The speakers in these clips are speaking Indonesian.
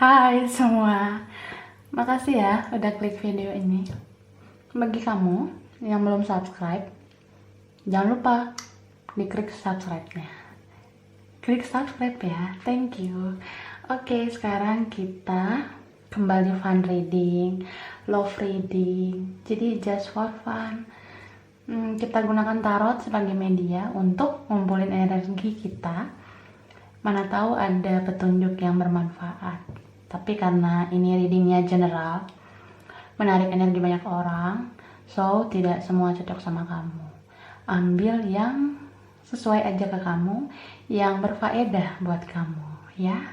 Hai semua, makasih ya udah klik video ini. Bagi kamu yang belum subscribe, jangan lupa diklik subscribe-nya. Klik subscribe ya, thank you. Oke, sekarang kita kembali fun reading, love reading. Jadi just for fun. Kita gunakan tarot sebagai media untuk ngumpulin energi kita. Mana tahu ada petunjuk yang bermanfaat. Tapi karena ini readingnya general, menarik energi banyak orang, so tidak semua cocok sama kamu. Ambil yang sesuai aja ke kamu, yang berfaedah buat kamu, ya.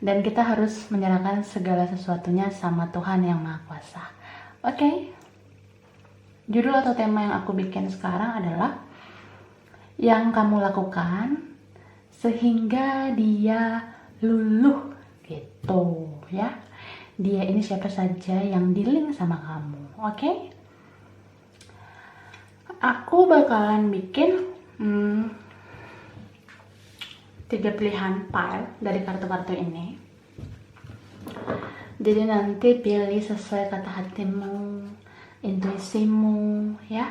Dan kita harus menyerahkan segala sesuatunya sama Tuhan Yang Maha Kuasa. Oke? Judul atau tema yang aku bikin sekarang adalah yang kamu lakukan sehingga dia luluh, gitu ya. Dia ini siapa saja yang dealing sama kamu, oke? Aku bakalan bikin 3 pilihan pile dari kartu-kartu ini. Jadi nanti pilih sesuai kata hatimu, intuisimu, ya.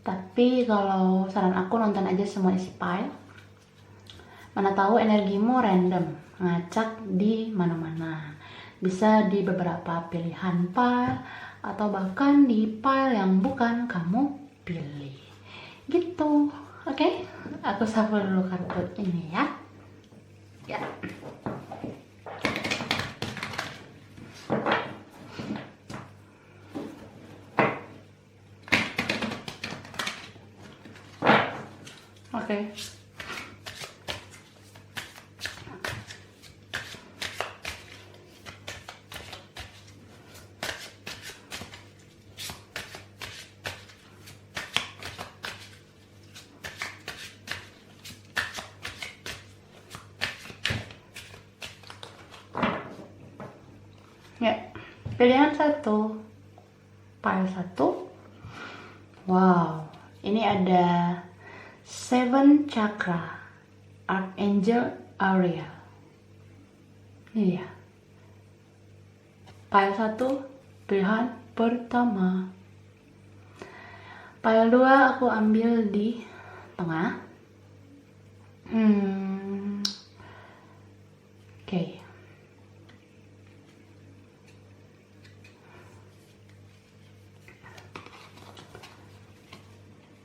Tapi kalau saran aku nonton aja semua isi pile. Mana tahu energimu random, ngacak di mana-mana. Bisa di beberapa pilihan pile atau bahkan di pile yang bukan kamu pilih. Gitu. Oke? Aku shuffle dulu kartu ini ya. Ya. Oke. Ya, pilihan 1, pile 1. Wow, ini ada 7 chakra, Archangel Ariel. Ini dia. Pile 1, pilihan pertama. Pile 2 aku ambil di tengah. Oke.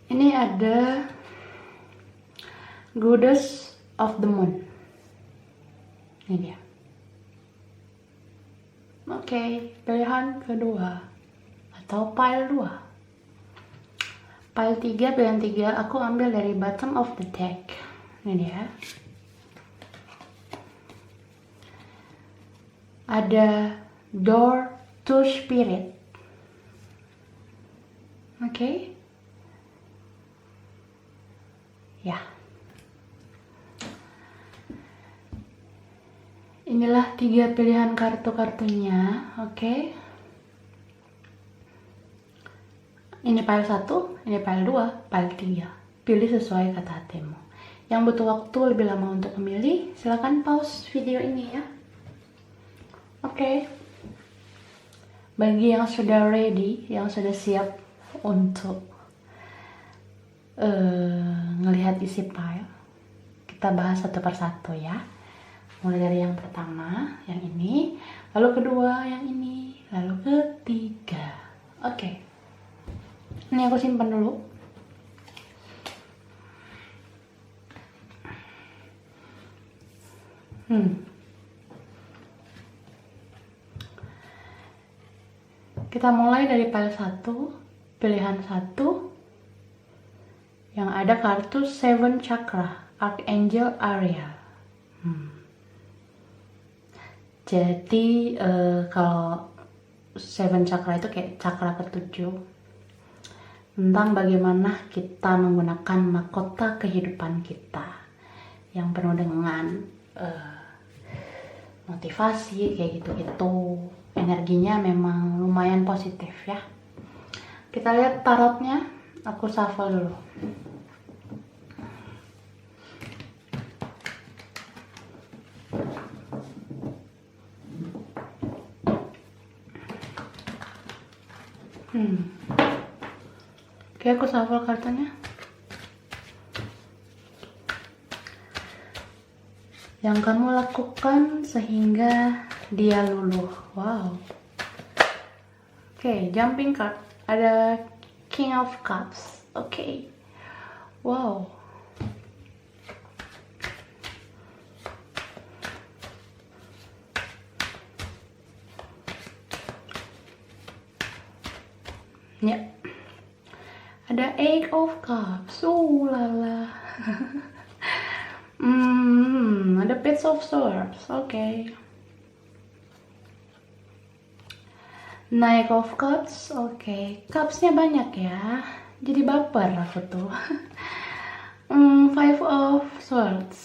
Ini ada Goddess of the Moon. Ini dia. Oke, pilihan kedua atau pile 2. Pile 3, pilihan 3 aku ambil dari bottom of the deck. Ini dia. Ada Door to Spirit. Oke. Ya. Inilah 3 pilihan kartu-kartunya, oke. Ini pile 1, ini pile 2, pile 3. Pilih sesuai kata hatimu. Yang butuh waktu lebih lama untuk memilih, silakan pause video ini ya. Oke. Bagi yang sudah ready, yang sudah siap untuk ngelihat isi pile, kita bahas satu persatu ya. Mulai dari yang pertama, yang ini, lalu kedua, yang ini, lalu ketiga. Oke. Ini aku simpan dulu. Kita mulai dari pile 1, pilihan 1. Yang ada kartu 7 chakra, Archangel Ariel. Jadi kalau 7 chakra itu kayak chakra ke-7, tentang bagaimana kita menggunakan mahkota kehidupan kita yang penuh dengan motivasi kayak gitu-gitu. Energinya memang lumayan positif ya. Kita lihat tarotnya. Aku shuffle dulu. Oke, aku shuffle kartunya. Yang kamu lakukan sehingga dia luluh. Wow. Oke, jumping card. Ada King of Cups. Oke. Wow. Ya. Ada Eight of Cups. Lala. Ada Page of Swords. Oke. Knight of Cups. Oke. Cupsnya banyak ya. Jadi baper aku tuh. Five of Swords.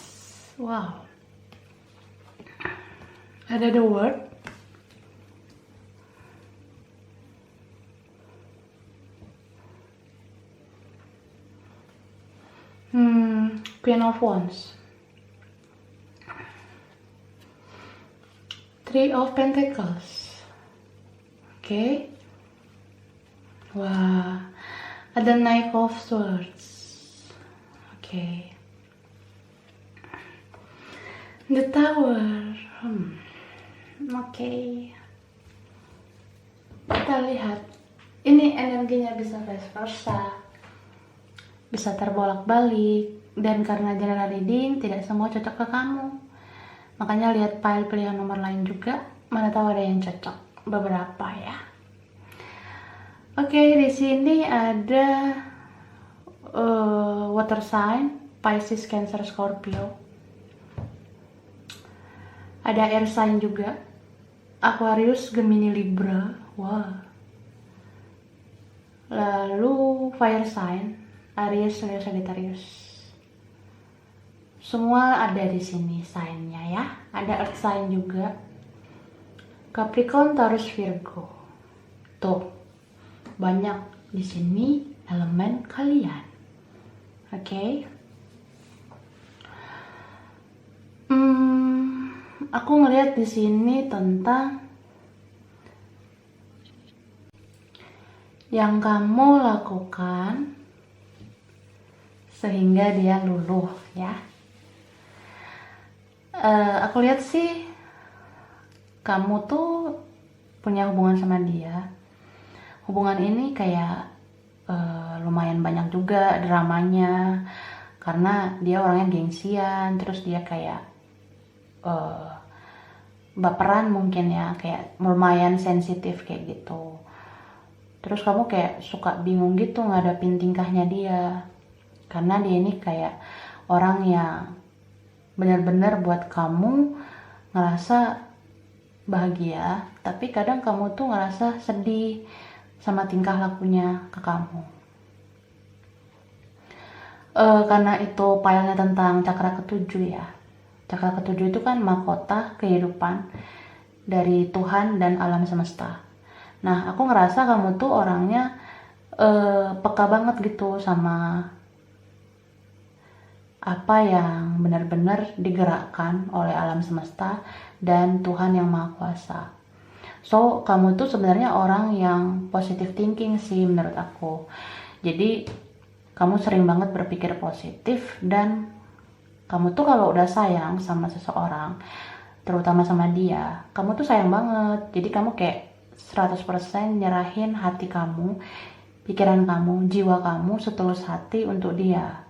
Wow. Ada The World. Queen of Wands. Three of Pentacles. Oke. Wah. Ada Knight of Swords. Oke. The Tower. Oke. Kita lihat. Ini energinya bisa vice versa. Bisa terbolak-balik. Dan karena general reading, tidak semua cocok ke kamu. Makanya lihat pile pilihan nomor lain juga. Mana tahu ada yang cocok. Beberapa ya. Oke, di sini ada water sign, Pisces, Cancer, Scorpio. Ada air sign juga, Aquarius, Gemini, Libra. Wah. Lalu fire sign, Aries, Leo, Sagittarius. Semua ada di sini sign-nya ya. Ada earth sign juga, Capricorn, Taurus, Virgo. Tuh, banyak di sini elemen kalian. Oke. Aku ngelihat di sini tentang yang kamu lakukan sehingga dia luluh ya. Aku lihat sih kamu tuh punya hubungan sama dia. Hubungan ini kayak lumayan banyak juga dramanya, karena dia orangnya gengsian, terus dia kayak baperan mungkin ya, kayak lumayan sensitif kayak gitu. Terus kamu kayak suka bingung gitu ngadapin tingkahnya dia, karena dia ini kayak orang yang benar-benar buat kamu ngerasa bahagia, tapi kadang kamu tuh ngerasa sedih sama tingkah lakunya ke kamu. Karena itu filenya tentang cakra ketujuh ya. Cakra ketujuh itu kan mahkota kehidupan dari Tuhan dan alam semesta. Nah, aku ngerasa kamu tuh orangnya peka banget gitu sama apa yang benar-benar digerakkan oleh alam semesta dan Tuhan yang Maha Kuasa. So, kamu tuh sebenarnya orang yang positive thinking sih menurut aku. Jadi, kamu sering banget berpikir positif, dan kamu tuh kalau udah sayang sama seseorang, terutama sama dia, kamu tuh sayang banget. Jadi kamu kayak 100% nyerahin hati kamu, pikiran kamu, jiwa kamu setulus hati untuk dia.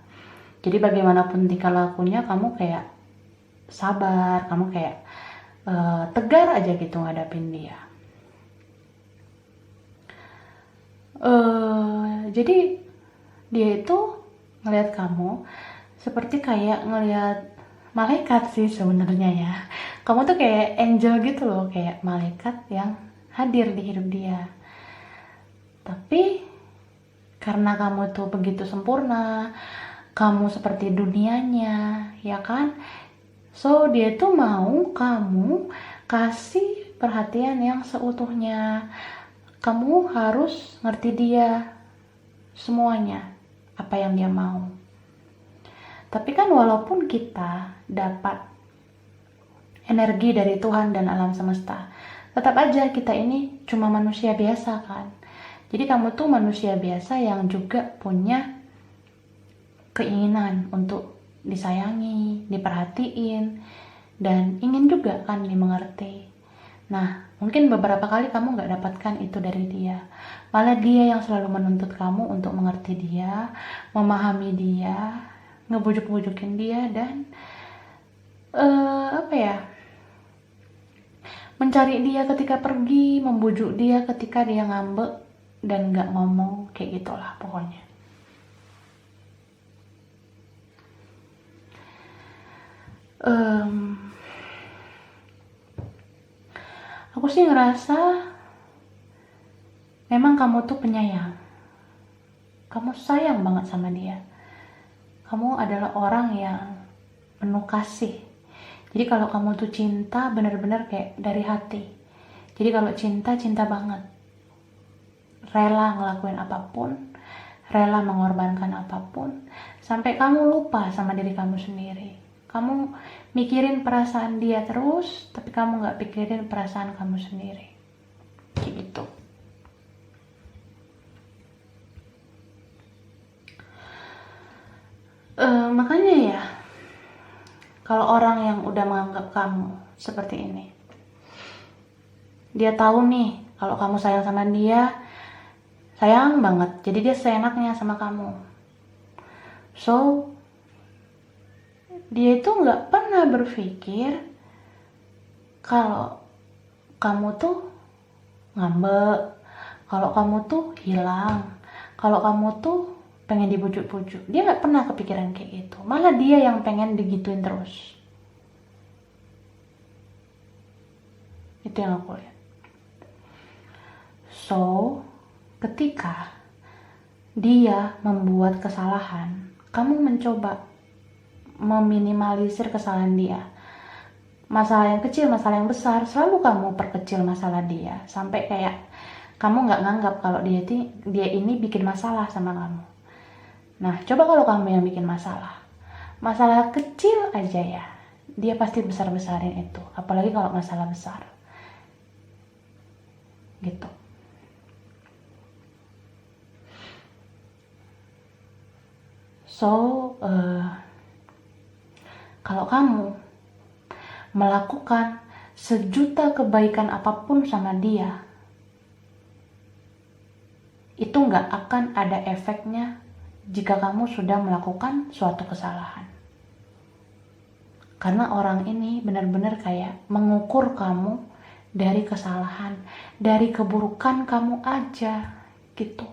Jadi bagaimanapun tingkah lakunya, kamu kayak sabar, kamu kayak tegar aja gitu ngadapin dia. Jadi dia itu ngelihat kamu seperti kayak ngelihat malaikat sih sebenarnya ya. Kamu tuh kayak angel gitu loh, kayak malaikat yang hadir di hidup dia. Tapi karena kamu tuh begitu sempurna, kamu seperti dunianya, ya kan? So, dia tuh mau kamu kasih perhatian yang seutuhnya. Kamu harus ngerti dia semuanya, apa yang dia mau. Tapi kan walaupun kita dapat energi dari Tuhan dan alam semesta, tetap aja kita ini cuma manusia biasa kan. Jadi kamu tuh manusia biasa yang juga punya keinginan untuk disayangi, diperhatiin, dan ingin juga kan dimengerti. Nah, mungkin beberapa kali kamu nggak dapatkan itu dari dia. Malah dia yang selalu menuntut kamu untuk mengerti dia, memahami dia, ngebujuk-bujukin dia, dan apa ya, mencari dia ketika pergi, membujuk dia ketika dia ngambek dan nggak ngomong, kayak gitulah pokoknya. Aku sih ngerasa memang kamu tuh penyayang. Kamu sayang banget sama dia. Kamu adalah orang yang penuh kasih. Jadi kalau kamu tuh cinta bener-bener kayak dari hati. Jadi kalau cinta, cinta banget. Rela ngelakuin apapun, rela mengorbankan apapun, sampai kamu lupa sama diri kamu sendiri. Kamu mikirin perasaan dia terus, tapi kamu gak pikirin perasaan kamu sendiri. Kayak gitu. Makanya ya, kalau orang yang udah menganggap kamu seperti ini, dia tahu nih kalau kamu sayang sama dia, sayang banget, jadi dia seenaknya sama kamu. So, dia itu nggak pernah berpikir kalau kamu tuh ngambek, kalau kamu tuh hilang, kalau kamu tuh pengen dibujuk-bujuk. Dia nggak pernah kepikiran kayak gitu. Malah dia yang pengen digituin terus. Itu yang aku lihat. So, ketika dia membuat kesalahan, kamu mencoba meminimalisir kesalahan dia. Masalah yang kecil, masalah yang besar, selalu kamu perkecil masalah dia. Sampai kayak kamu nggak nganggap kalau dia ini bikin masalah sama kamu. Nah, coba kalau kamu yang bikin masalah. Masalah kecil aja ya, dia pasti besar-besarin itu. Apalagi kalau masalah besar. Gitu. So, kalau kamu melakukan sejuta kebaikan apapun sama dia, itu nggak akan ada efeknya jika kamu sudah melakukan suatu kesalahan. Karena orang ini benar-benar kayak mengukur kamu dari kesalahan, dari keburukan kamu aja, gitu.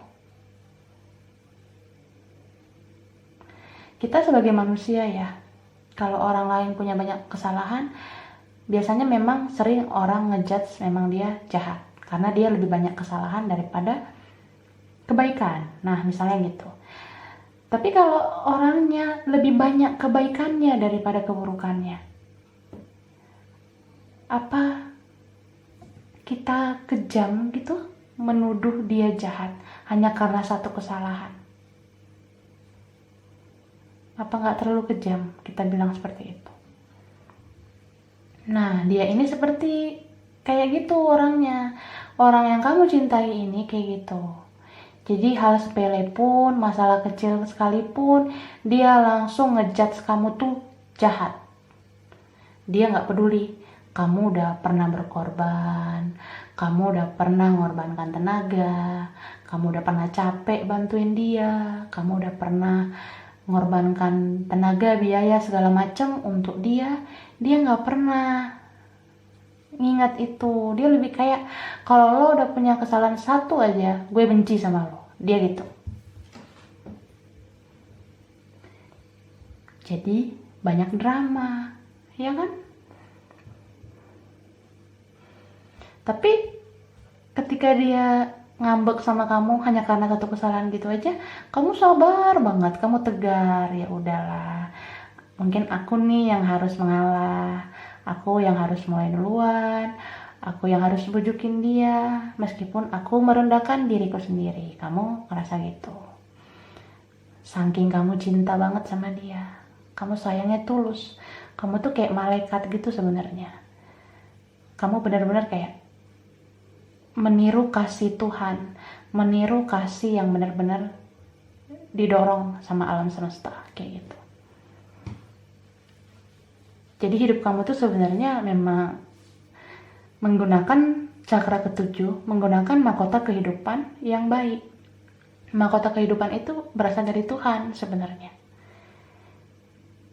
Kita sebagai manusia ya, kalau orang lain punya banyak kesalahan, biasanya memang sering orang ngejudge memang dia jahat. Karena dia lebih banyak kesalahan daripada kebaikan. Nah, misalnya gitu. Tapi kalau orangnya lebih banyak kebaikannya daripada keburukannya, apa kita kejam gitu menuduh dia jahat hanya karena satu kesalahan? Apa nggak terlalu kejam kita bilang seperti itu? Nah, dia ini seperti kayak gitu orangnya. Orang yang kamu cintai ini kayak gitu. Jadi hal sepele pun, masalah kecil sekalipun, dia langsung ngejudge kamu tuh jahat. Dia nggak peduli kamu udah pernah berkorban, kamu udah pernah mengorbankan tenaga, kamu udah pernah capek bantuin dia, kamu udah pernah mengorbankan tenaga, biaya, segala macam untuk dia nggak pernah ngingat itu. Dia lebih kayak, kalau lo udah punya kesalahan satu aja, gue benci sama lo. Dia gitu. Jadi banyak drama, ya kan? Tapi ketika dia ngambek sama kamu hanya karena satu kesalahan gitu aja, kamu sabar banget, kamu tegar, ya udahlah. Mungkin aku nih yang harus mengalah, aku yang harus mulai duluan, aku yang harus bujukin dia, meskipun aku merendahkan diriku sendiri. Kamu ngerasa gitu. Saking kamu cinta banget sama dia, kamu sayangnya tulus, kamu tuh kayak malaikat gitu sebenarnya. Kamu benar-benar kayak meniru kasih Tuhan, meniru kasih yang benar-benar didorong sama alam semesta kayak gitu. Jadi hidup kamu tuh sebenarnya memang menggunakan cakra ketujuh, menggunakan mahkota kehidupan yang baik. Mahkota kehidupan itu berasal dari Tuhan sebenarnya.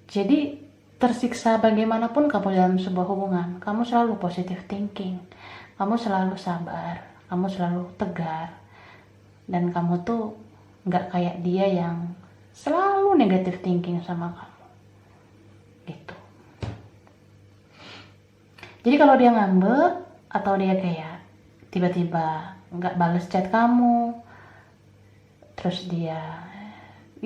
Jadi tersiksa bagaimanapun kamu dalam sebuah hubungan, kamu selalu positive thinking, kamu selalu sabar, kamu selalu tegar, dan kamu tuh nggak kayak dia yang selalu negative thinking sama kamu gitu. Jadi kalau dia ngambek atau dia kayak tiba-tiba nggak bales chat kamu, terus dia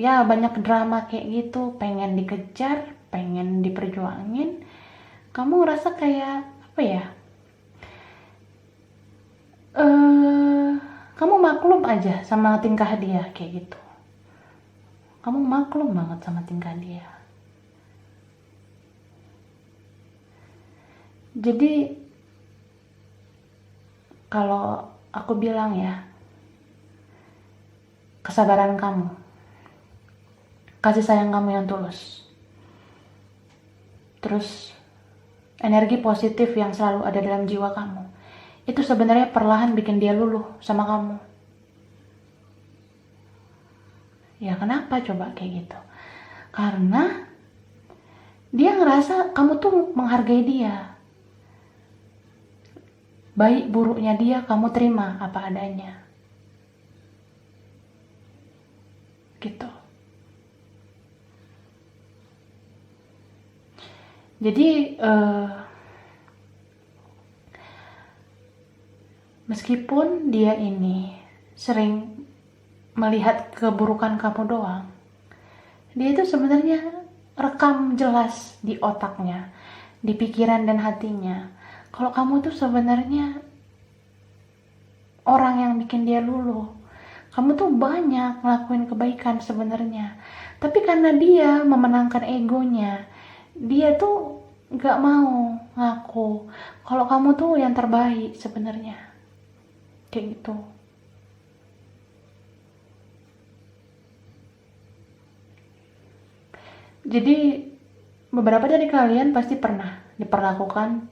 ya banyak drama kayak gitu, pengen dikejar, pengen diperjuangin, kamu ngerasa kayak apa ya, kamu maklum aja sama tingkah dia kayak gitu. Kamu maklum banget sama tingkah dia. Jadi kalau aku bilang ya, kesabaran kamu, kasih sayang kamu yang tulus, terus energi positif yang selalu ada dalam jiwa kamu, itu sebenarnya perlahan bikin dia luluh sama kamu. Ya kenapa coba kayak gitu? Karena dia ngerasa kamu tuh menghargai dia. Baik buruknya dia kamu terima apa adanya. Gitu. Jadi meskipun dia ini sering melihat keburukan kamu doang, dia itu sebenarnya rekam jelas di otaknya, di pikiran dan hatinya, kalau kamu tuh sebenarnya orang yang bikin dia luluh. Kamu tuh banyak ngelakuin kebaikan sebenarnya, tapi karena dia memenangkan egonya, dia tuh gak mau ngaku kalau kamu tuh yang terbaik sebenarnya, kayak gitu. Jadi beberapa dari kalian pasti pernah diperlakukan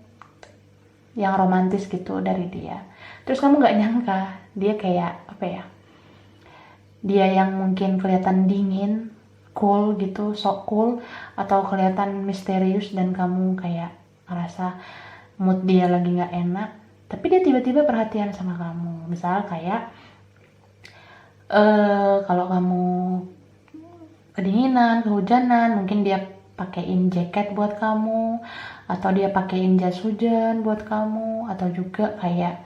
yang romantis gitu dari dia. Terus kamu gak nyangka dia kayak apa ya? Dia yang mungkin kelihatan dingin, cool gitu, sok cool, atau kelihatan misterius dan kamu kayak ngerasa mood dia lagi gak enak, tapi dia tiba-tiba perhatian sama kamu. Misal kayak kalau kamu kedinginan, kehujanan, mungkin dia pakein jaket buat kamu, atau dia pakein jas hujan buat kamu, atau juga kayak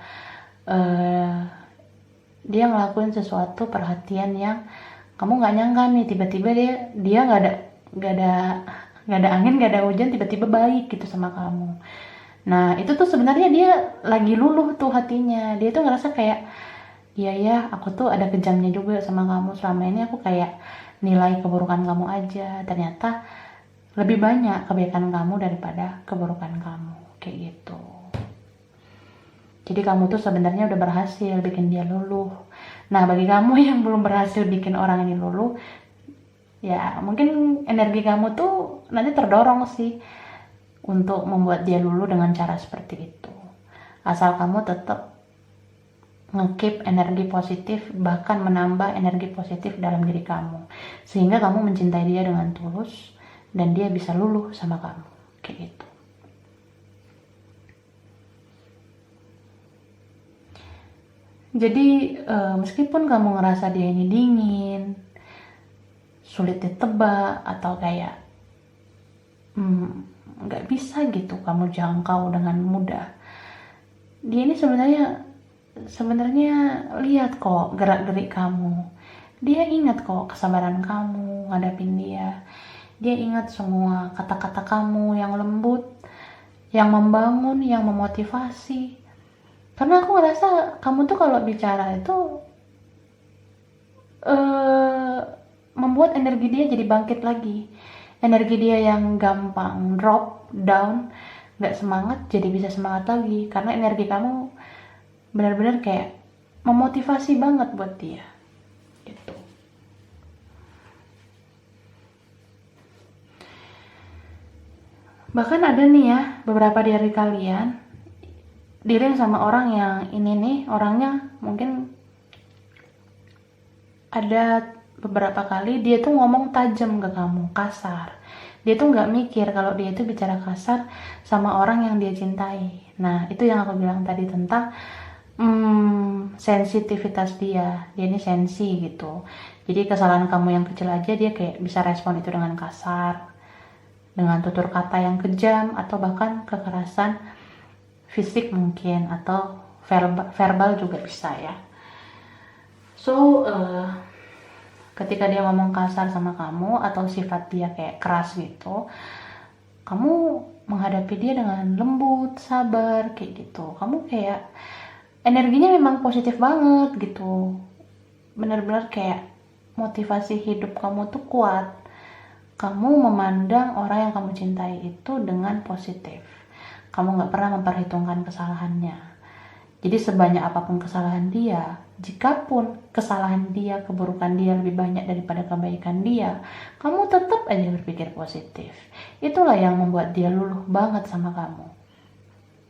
dia ngelakuin sesuatu perhatian yang kamu nggak nyangka nih, tiba-tiba dia nggak ada angin, nggak ada hujan, tiba-tiba baik gitu sama kamu. Nah itu tuh sebenarnya dia lagi luluh tuh hatinya, dia tuh ngerasa kayak iya ya, aku tuh ada kejamnya juga sama kamu, selama ini aku kayak nilai keburukan kamu aja, ternyata lebih banyak kebaikan kamu daripada keburukan kamu, kayak gitu. Jadi kamu tuh sebenarnya udah berhasil bikin dia luluh. Nah bagi kamu yang belum berhasil bikin orang ini luluh, ya mungkin energi kamu tuh nanti terdorong sih untuk membuat dia luluh dengan cara seperti itu. Asal kamu tetap nge-keep energi positif, bahkan menambah energi positif dalam diri kamu, sehingga kamu mencintai dia dengan tulus dan dia bisa luluh sama kamu, kayak gitu. Jadi meskipun kamu ngerasa dia ini dingin, sulit ditebak, atau kayak nggak bisa gitu kamu jangkau dengan mudah, dia ini sebenarnya lihat kok gerak-gerik kamu. Dia ingat kok kesabaran kamu ngadapin dia. Dia ingat semua kata-kata kamu yang lembut, yang membangun, yang memotivasi. Karena aku ngerasa kamu tuh kalau bicara itu membuat energi dia jadi bangkit lagi. Energi dia yang gampang drop down, gak semangat, jadi bisa semangat lagi. Karena energi kamu benar-benar kayak memotivasi banget buat dia gitu. Bahkan ada nih ya beberapa dari kalian dealing sama orang yang ini nih, orangnya mungkin ada beberapa kali dia tuh ngomong tajam ke kamu, kasar. Dia tuh nggak mikir kalau dia itu bicara kasar sama orang yang dia cintai. Nah, itu yang aku bilang tadi tentang sensitivitas dia. Dia ini sensi gitu. Jadi kesalahan kamu yang kecil aja dia kayak bisa respon itu dengan kasar, dengan tutur kata yang kejam, atau bahkan kekerasan fisik mungkin, atau verbal juga bisa ya. So, ketika dia ngomong kasar sama kamu atau sifat dia kayak keras gitu, kamu menghadapi dia dengan lembut, sabar, kayak gitu. Kamu kayak energinya memang positif banget gitu. Benar-benar kayak motivasi hidup kamu tuh kuat. Kamu memandang orang yang kamu cintai itu dengan positif. Kamu gak pernah memperhitungkan kesalahannya. Jadi sebanyak apapun kesalahan dia, jikapun kesalahan dia, keburukan dia lebih banyak daripada kebaikan dia, kamu tetap aja berpikir positif. Itulah yang membuat dia luluh banget sama kamu.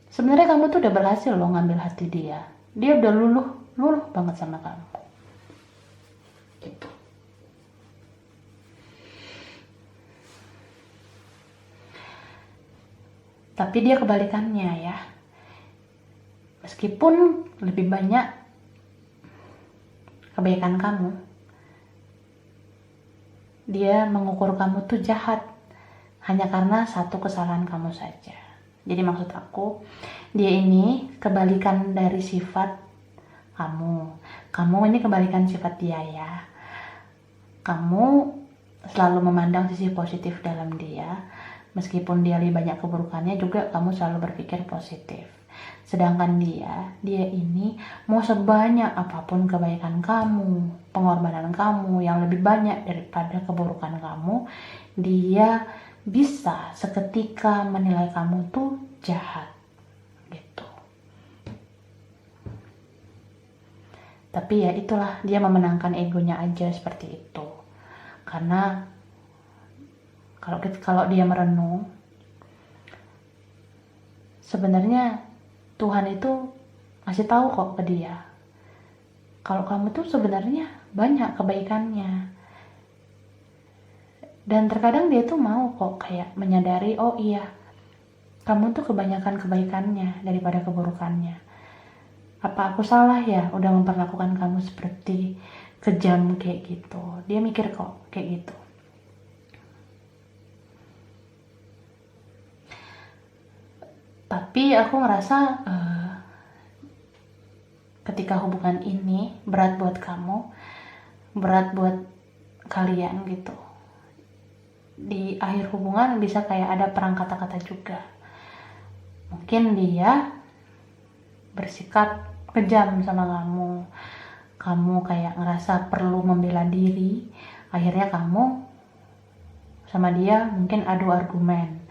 Sebenarnya kamu tuh udah berhasil loh ngambil hati dia. Dia udah luluh banget sama kamu. Gitu. Tapi dia kebalikannya ya. Meskipun lebih banyak kebaikan kamu, dia mengukur kamu tuh jahat hanya karena satu kesalahan kamu saja. Jadi maksud aku, dia ini kebalikan dari sifat kamu. Kamu ini kebalikan sifat dia ya. Kamu selalu memandang sisi positif dalam dia. Meskipun dia lebih banyak keburukannya juga kamu selalu berpikir positif. Sedangkan dia ini mau sebanyak apapun kebaikan kamu, pengorbanan kamu yang lebih banyak daripada keburukan kamu, dia bisa seketika menilai kamu tuh jahat gitu. Tapi ya itulah, dia memenangkan egonya aja seperti itu. Karena kalau dia merenung, sebenarnya Tuhan itu masih tahu kok ke dia kalau kamu tuh sebenarnya banyak kebaikannya. Dan terkadang dia tuh mau kok kayak menyadari, oh iya, kamu tuh kebanyakan kebaikannya daripada keburukannya. Apa aku salah ya udah memperlakukan kamu seperti kejam kayak gitu. Dia mikir kok kayak gitu. Tapi aku ngerasa ketika hubungan ini berat buat kamu, berat buat kalian gitu, di akhir hubungan bisa kayak ada perang kata-kata juga. Mungkin dia bersikap kejam sama kamu kayak ngerasa perlu membela diri, akhirnya kamu sama dia mungkin adu argumen.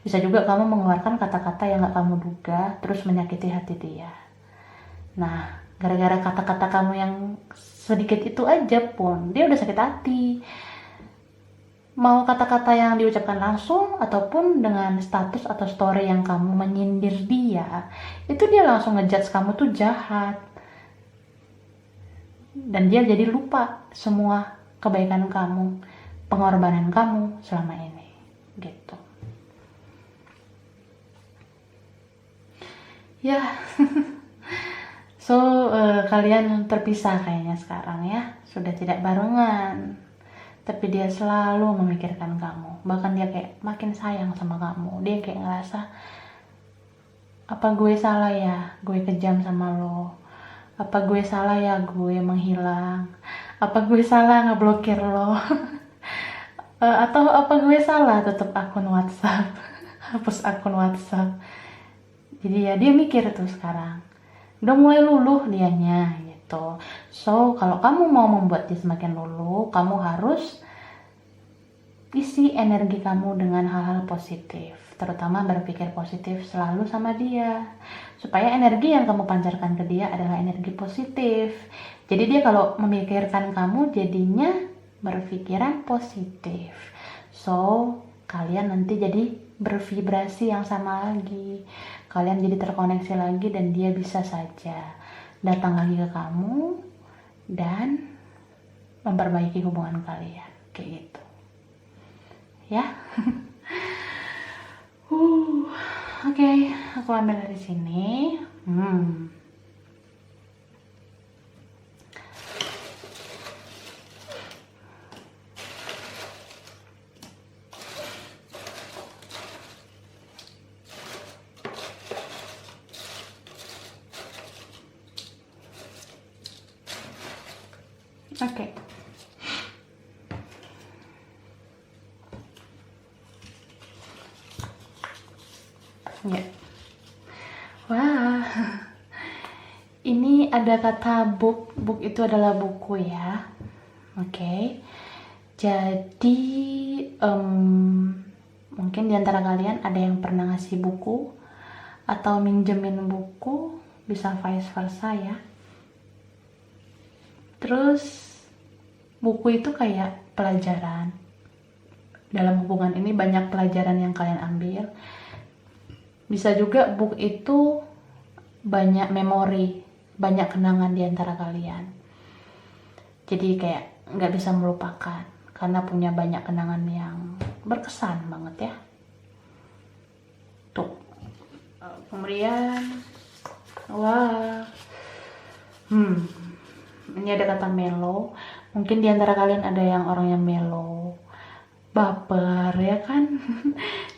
Bisa juga kamu mengeluarkan kata-kata yang gak kamu duga, terus menyakiti hati dia. Nah, gara-gara kata-kata kamu yang sedikit itu aja pun, dia udah sakit hati. Mau kata-kata yang diucapkan langsung, ataupun dengan status atau story yang kamu menyindir dia, itu dia langsung ngejudge kamu tuh jahat. Dan dia jadi lupa semua kebaikan kamu, pengorbanan kamu selama ini. Gitu. Ya, so kalian terpisah kayaknya sekarang ya, sudah tidak barengan. Tapi dia selalu memikirkan kamu, bahkan dia kayak makin sayang sama kamu. Dia kayak ngerasa, apa gue salah ya, gue kejam sama lo? Apa gue salah ya, gue menghilang? Apa gue salah ngeblokir lo? Atau apa gue salah tutup akun WhatsApp, hapus akun WhatsApp? Jadi ya dia mikir tuh sekarang, udah mulai luluh dianya gitu. So kalau kamu mau membuat dia semakin luluh, kamu harus isi energi kamu dengan hal-hal positif, terutama berpikir positif selalu sama dia, supaya energi yang kamu pancarkan ke dia adalah energi positif. Jadi dia kalau memikirkan kamu jadinya berpikiran positif. So, kalian nanti jadi bervibrasi yang sama lagi. Kalian jadi terkoneksi lagi dan dia bisa saja datang lagi ke kamu dan memperbaiki hubungan kalian. Kayak gitu. Ya. Oke, aku ambil dari sini. Oke. Ya. Wah. Ini ada kata book. Book itu adalah buku ya. Oke. Jadi mungkin diantara kalian ada yang pernah ngasih buku atau minjemin buku, bisa vice versa ya. Terus buku itu kayak pelajaran. Dalam hubungan ini banyak pelajaran yang kalian ambil. Bisa juga buku itu banyak memori, banyak kenangan di antara kalian. Jadi kayak nggak bisa melupakan karena punya banyak kenangan yang berkesan banget ya. Tuh. Kemudian wah. Ini ada kata mellow. Mungkin di antara kalian ada yang orang yang mellow, baper ya kan.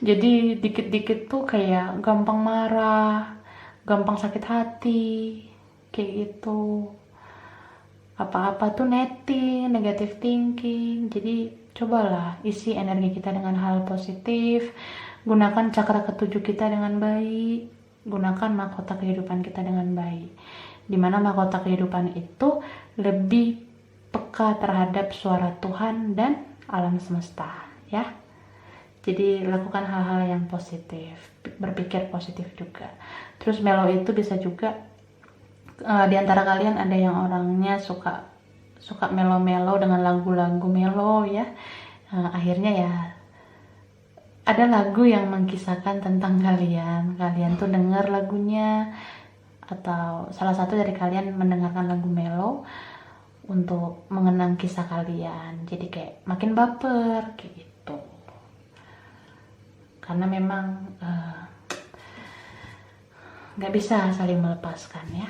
Jadi dikit-dikit tuh kayak gampang marah, gampang sakit hati, kayak gitu. Apa-apa tuh negative thinking. Jadi cobalah isi energi kita dengan hal positif. Gunakan cakra ketujuh kita dengan baik. Gunakan mahkota kehidupan kita dengan baik. Dimana mahkota kehidupan itu lebih peka terhadap suara Tuhan dan alam semesta ya. Jadi lakukan hal-hal yang positif, berpikir positif juga. Terus mellow itu bisa juga di antara kalian ada yang orangnya suka mellow dengan lagu-lagu mellow ya. Akhirnya ya ada lagu yang mengkisahkan tentang kalian tuh dengar lagunya, atau salah satu dari kalian mendengarkan lagu mellow untuk mengenang kisah kalian. Jadi kayak makin baper kayak gitu. Karena memang nggak bisa saling melepaskan ya.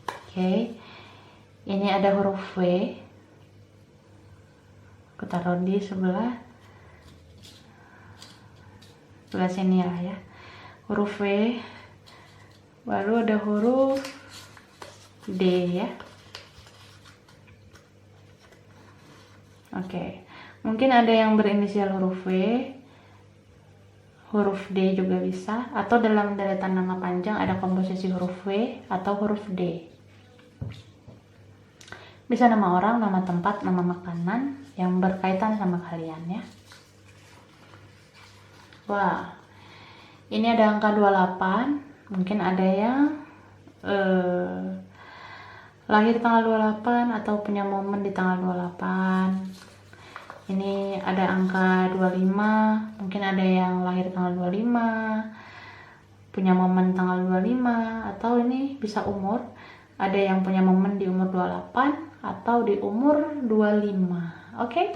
Oke. Ini ada huruf W. Aku taruh di sebelah sini lah ya. Huruf W, baru ada huruf D ya. Oke, mungkin ada yang berinisial huruf W, huruf D juga bisa, atau dalam deretan nama panjang ada komposisi huruf W atau huruf D. Bisa nama orang, nama tempat, nama makanan yang berkaitan sama kalian ya. Wah. Ini ada angka 28, mungkin ada yang lahir tanggal 28 atau punya momen di tanggal 28. Ini ada angka 25, mungkin ada yang lahir tanggal 25, punya momen tanggal 25, atau ini bisa umur. Ada yang punya momen di umur 28 atau di umur 25. Oke?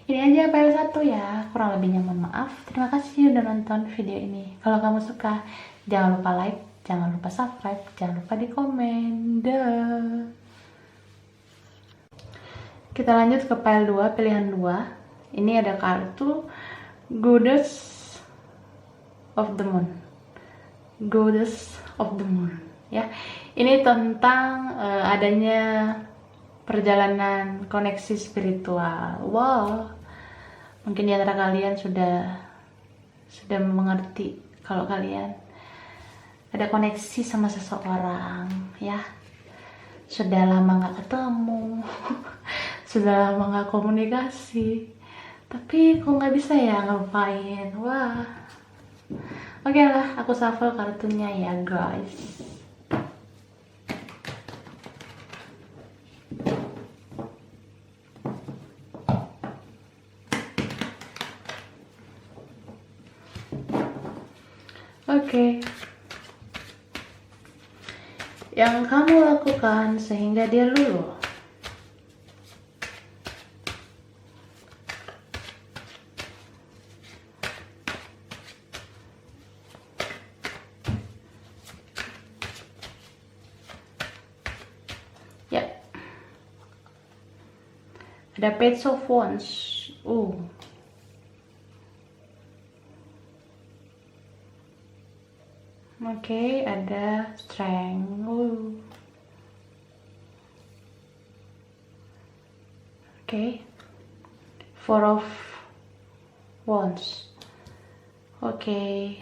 Ini aja PL1 ya, kurang lebihnya mohon maaf. Terima kasih udah nonton video ini. Kalau kamu suka, jangan lupa like, jangan lupa subscribe, jangan lupa di komen. Dah. Kita lanjut ke PL2, pilihan 2. Ini ada kartu Goddess of the Moon. Goddess of the Moon ya. Ini tentang adanya perjalanan koneksi spiritual. Wow. Mungkin di antara kalian sudah mengerti kalau kalian ada koneksi sama seseorang ya. Sudah lama nggak ketemu, Sudah lama nggak komunikasi, tapi kok nggak bisa ya ngelupain. Wah, oke lah, aku shuffle kartunya ya guys. Oke. Yang kamu lakukan sehingga dia luluh. Ya. Ada Page of Wands. Oke, ada Strength. Oke. Four of Wands. Oke.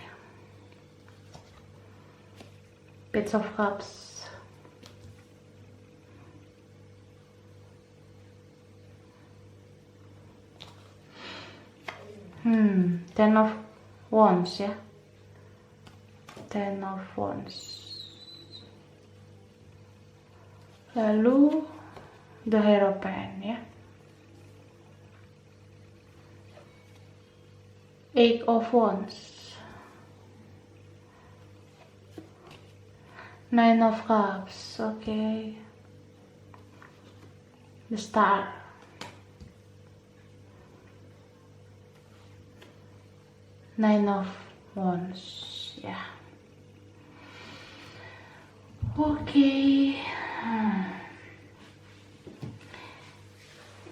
Page of Cups. Ten of Wands ya. Ten of Wands. Lalu The Hierophant ya. Eight of Wands. Nine of Cups. Okay. The Star. Nine of Wands. Ya. Oke.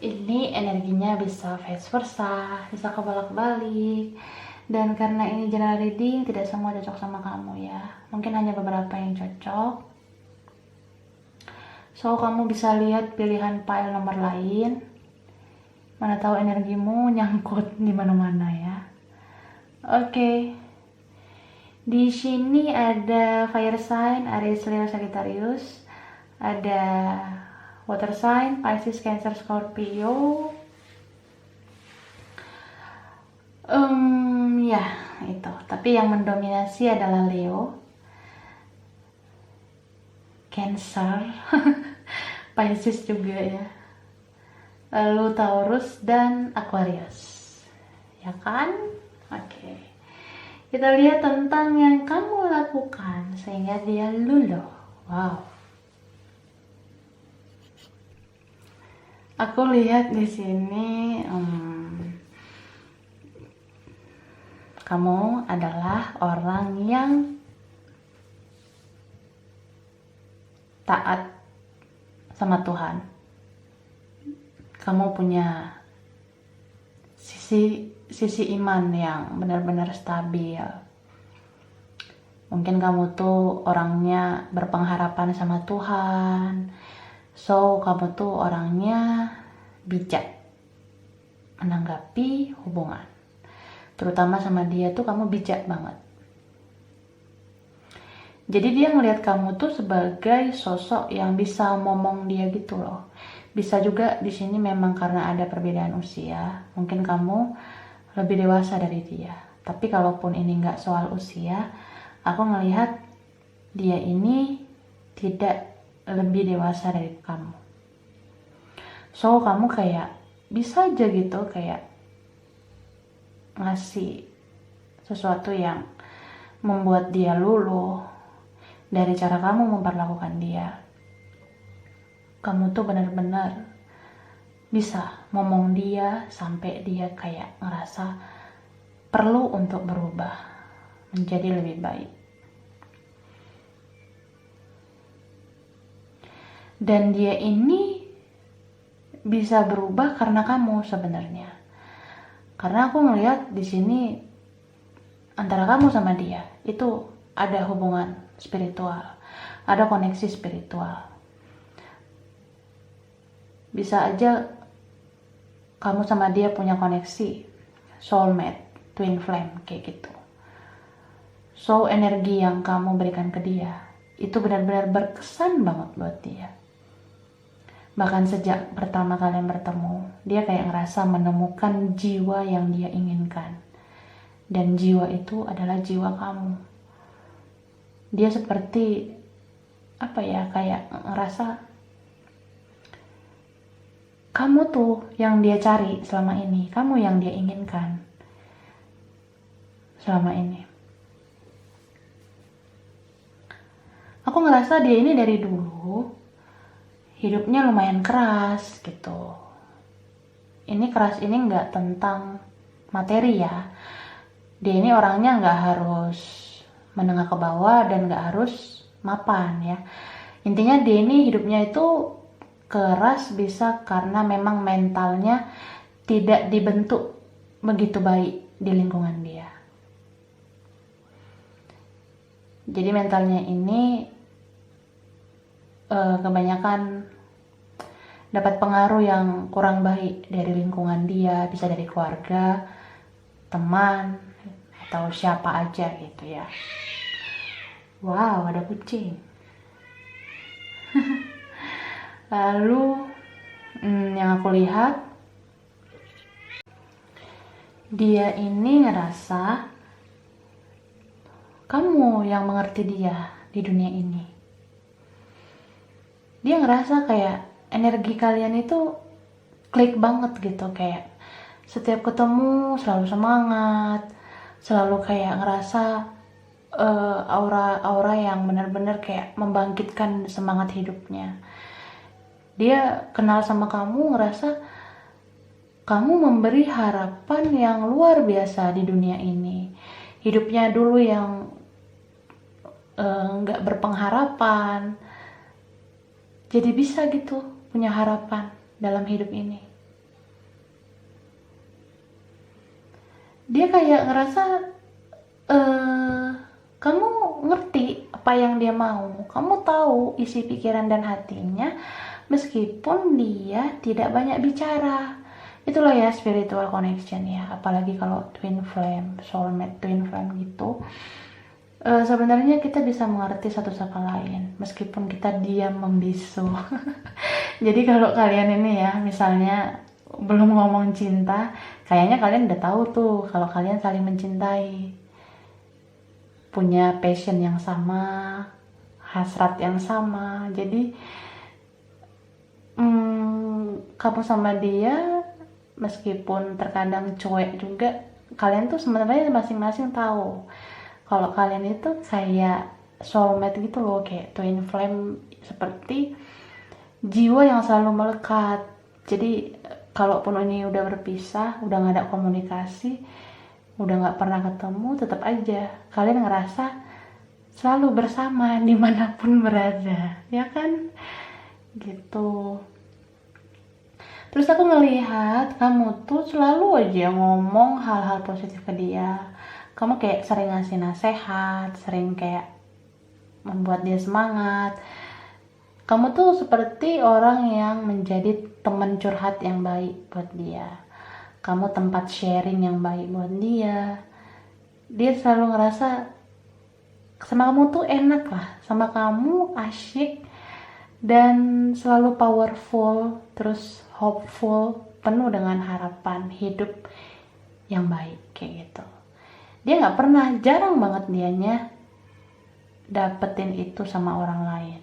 Ini energinya bisa vice versa, bisa kebolak-balik. Dan karena ini general reading, tidak semua cocok sama kamu ya. Mungkin hanya beberapa yang cocok. So, kamu bisa lihat pilihan file nomor lain. Mana tahu energimu nyangkut di mana-mana ya. Oke. Di sini ada fire sign, Aries, Leo, Sagittarius. Ada water sign, Pisces, Cancer, Scorpio. Ya, itu. Tapi yang mendominasi adalah Leo, Cancer, Pisces juga ya. Lalu Taurus dan Aquarius. Ya kan? Oke. Kita lihat tentang yang kamu lakukan sehingga dia luluh. Wow. Aku lihat di sini kamu adalah orang yang taat sama Tuhan. Kamu punya sisi iman yang benar-benar stabil. Mungkin kamu tuh orangnya berpengharapan sama Tuhan. So, kamu tuh orangnya bijak menanggapi hubungan. Terutama sama dia tuh kamu bijak banget. Jadi dia ngelihat kamu tuh sebagai sosok yang bisa ngomong dia gitu loh. Bisa juga di sini memang karena ada perbedaan usia. Mungkin kamu lebih dewasa dari dia. Tapi kalaupun ini nggak soal usia, aku ngelihat dia ini tidak lebih dewasa dari kamu. So, kamu kayak bisa aja gitu kayak ngasih sesuatu yang membuat dia luluh dari cara kamu memperlakukan dia. Kamu tuh benar-benar bisa ngomong dia sampai dia kayak ngerasa perlu untuk berubah menjadi lebih baik. Dan dia ini bisa berubah karena kamu sebenarnya. Karena aku ngelihat di sini antara kamu sama dia itu ada hubungan spiritual, ada koneksi spiritual. Bisa aja kamu sama dia punya koneksi soulmate, twin flame kayak gitu. So, energi yang kamu berikan ke dia itu benar-benar berkesan banget buat dia. Bahkan sejak pertama kalian bertemu, dia kayak ngerasa menemukan jiwa yang dia inginkan. Dan jiwa itu adalah jiwa kamu. Dia seperti, kayak ngerasa kamu tuh yang dia cari selama ini, kamu yang dia inginkan selama ini. Aku ngerasa dia ini dari dulu hidupnya lumayan keras gitu. Ini keras ini nggak tentang materi ya. Dia ini orangnya nggak harus menengah ke bawah dan nggak harus mapan ya. Intinya dia ini hidupnya itu keras bisa karena memang mentalnya tidak dibentuk begitu baik di lingkungan dia. Jadi mentalnya ini kebanyakan dapat pengaruh yang kurang baik dari lingkungan dia, bisa dari keluarga, teman, atau siapa aja gitu ya. Wow, ada kucing. Lalu yang aku lihat, dia ini ngerasa kamu yang mengerti dia di dunia ini. Dia ngerasa kayak energi kalian itu klik banget gitu, kayak setiap ketemu selalu semangat, selalu kayak ngerasa aura yang benar-benar kayak membangkitkan semangat hidupnya. Dia kenal sama kamu, ngerasa kamu memberi harapan yang luar biasa di dunia ini. Hidupnya dulu yang nggak berpengharapan, jadi bisa gitu punya harapan dalam hidup ini. Dia kayak ngerasa kamu ngerti apa yang dia mau, kamu tahu isi pikiran dan hatinya meskipun dia tidak banyak bicara. Itulah ya spiritual connection ya, apalagi kalau twin flame, soulmate, twin flame gitu. Sebenarnya kita bisa mengerti satu sama lain meskipun kita diam membisu. Jadi kalau kalian ini ya misalnya belum ngomong cinta, kayaknya kalian udah tahu tuh kalau kalian saling mencintai, punya passion yang sama, hasrat yang sama. Jadi kamu sama dia meskipun terkadang cuek juga, kalian tuh sebenarnya masing-masing tahu kalau kalian itu kayak soulmate gitu loh, kayak twin flame, seperti jiwa yang selalu melekat. Jadi kalaupun ini udah berpisah, udah gak ada komunikasi, udah gak pernah ketemu, tetap aja kalian ngerasa selalu bersama dimanapun berada, ya kan? Gitu. Terus aku melihat kamu tuh selalu aja ngomong hal-hal positif ke dia. Kamu kayak sering ngasih nasihat, sering kayak membuat dia semangat. Kamu tuh seperti orang yang menjadi teman curhat yang baik buat dia. Kamu tempat sharing yang baik buat dia. Dia selalu ngerasa sama kamu tuh enak lah, sama kamu asyik dan selalu powerful, terus hopeful, penuh dengan harapan hidup yang baik kayak gitu. Dia nggak pernah, jarang banget dianya dapetin itu sama orang lain.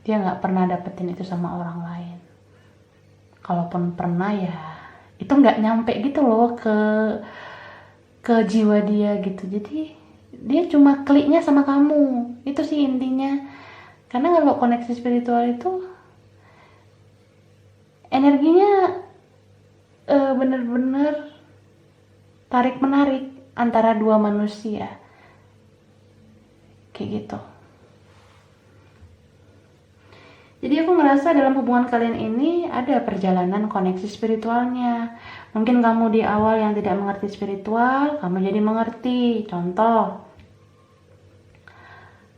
Dia nggak pernah dapetin itu sama orang lain. Kalaupun pernah ya itu nggak nyampe gitu loh ke jiwa dia gitu. Jadi dia cuma kliknya sama kamu, itu sih intinya. Karena kalau koneksi spiritual itu energinya bener-bener tarik menarik antara dua manusia kayak gitu. Jadi aku ngerasa dalam hubungan kalian ini ada perjalanan koneksi spiritualnya. Mungkin kamu di awal yang tidak mengerti spiritual, kamu jadi mengerti. Contoh,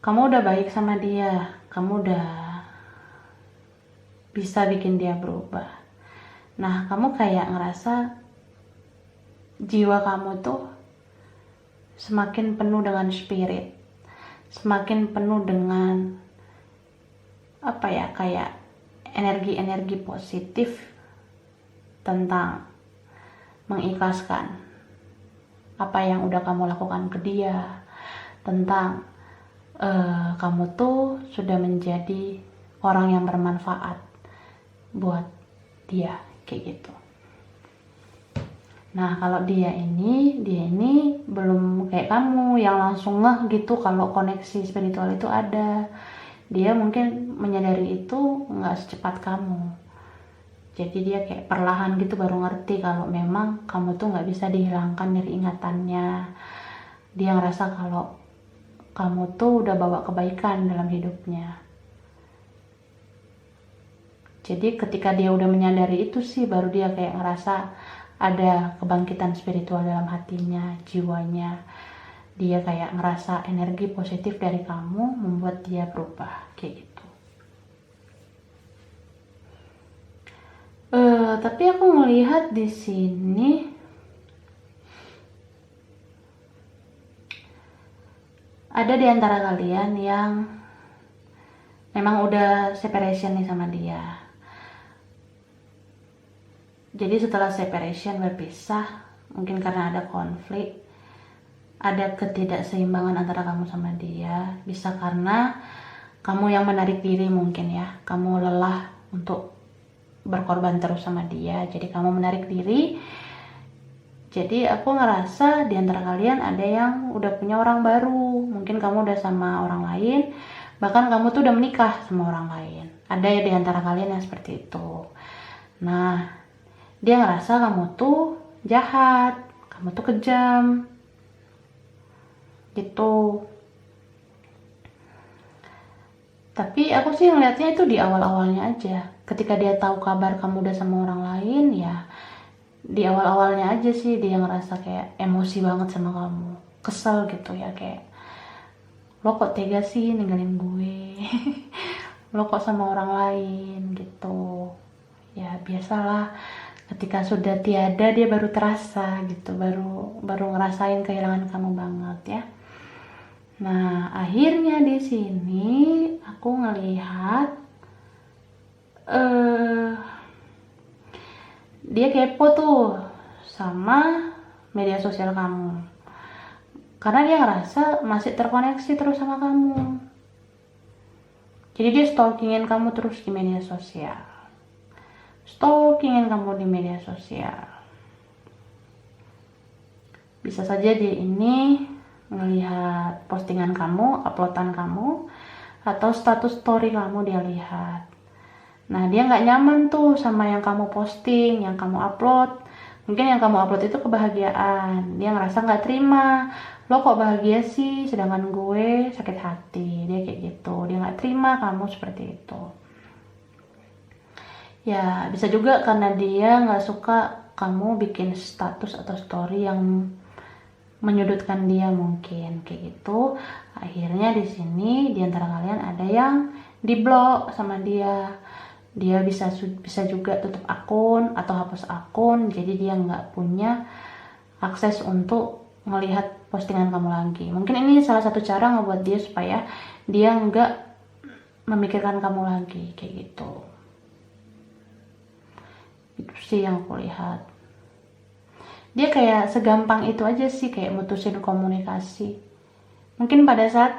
kamu udah baik sama dia, kamu udah bisa bikin dia berubah. Nah, kamu kayak ngerasa jiwa kamu tuh semakin penuh dengan spirit, semakin penuh dengan apa ya, kayak energi-energi positif tentang mengikhlaskan apa yang udah kamu lakukan ke dia, tentang kamu tuh sudah menjadi orang yang bermanfaat buat dia, kayak gitu. Nah, kalau dia ini belum kayak kamu yang langsung ngeh gitu kalau koneksi spiritual itu ada. Dia mungkin menyadari itu nggak secepat kamu. Jadi dia kayak perlahan gitu baru ngerti kalau memang kamu tuh nggak bisa dihilangkan dari ingatannya. Dia ngerasa kalau kamu tuh udah bawa kebaikan dalam hidupnya. Jadi ketika dia udah menyadari itu sih, baru dia kayak ngerasa ada kebangkitan spiritual dalam hatinya, jiwanya. Dia kayak ngerasa energi positif dari kamu membuat dia berubah, kayak gitu. Tapi aku melihat di sini ada di antara kalian yang memang udah separation nih sama dia. Jadi setelah separation, berpisah, mungkin karena ada konflik, ada ketidakseimbangan antara kamu sama dia. Bisa karena kamu yang menarik diri mungkin ya, kamu lelah untuk berkorban terus sama dia, jadi kamu menarik diri. Jadi aku ngerasa di antara kalian ada yang udah punya orang baru, mungkin kamu udah sama orang lain, bahkan kamu tuh udah menikah sama orang lain. Ada ya di antara kalian yang seperti itu. Nah, dia ngerasa kamu tuh jahat, kamu tuh kejam, gitu. Tapi aku sih ngeliatnya itu di awal-awalnya aja. Ketika dia tahu kabar kamu udah sama orang lain, ya di awal-awalnya aja sih dia ngerasa kayak emosi banget sama kamu, kesel gitu ya, kayak lo kok tega sih ninggalin gue, lo kok sama orang lain gitu. Ya biasalah, ketika sudah tiada dia baru terasa gitu, baru ngerasain kehilangan kamu banget ya. Nah, akhirnya di sini aku ngelihat dia kepo tuh sama media sosial kamu, karena dia ngerasa masih terkoneksi terus sama kamu. Jadi dia stalkingin kamu terus di media sosial, stalkingin kamu di media sosial. Bisa saja dia ini ngelihat postingan kamu, uploadan kamu, atau status story kamu dia lihat. Nah, dia nggak nyaman tuh sama yang kamu posting, yang kamu upload. Mungkin yang kamu upload itu kebahagiaan. Dia ngerasa nggak terima. Lo kok bahagia sih, sedangkan gue sakit hati. Dia kayak gitu. Dia nggak terima kamu seperti itu. Ya, bisa juga karena dia nggak suka kamu bikin status atau story yang menyudutkan dia mungkin, kayak gitu. Akhirnya di sini di antara kalian ada yang diblok sama dia. Dia bisa juga tutup akun atau hapus akun, jadi dia nggak punya akses untuk melihat postingan kamu lagi. Mungkin ini salah satu cara ngebuat dia supaya dia nggak memikirkan kamu lagi, kayak gitu. Itu sih yang aku lihat. Dia kayak segampang itu aja sih, kayak mutusin komunikasi. Mungkin pada saat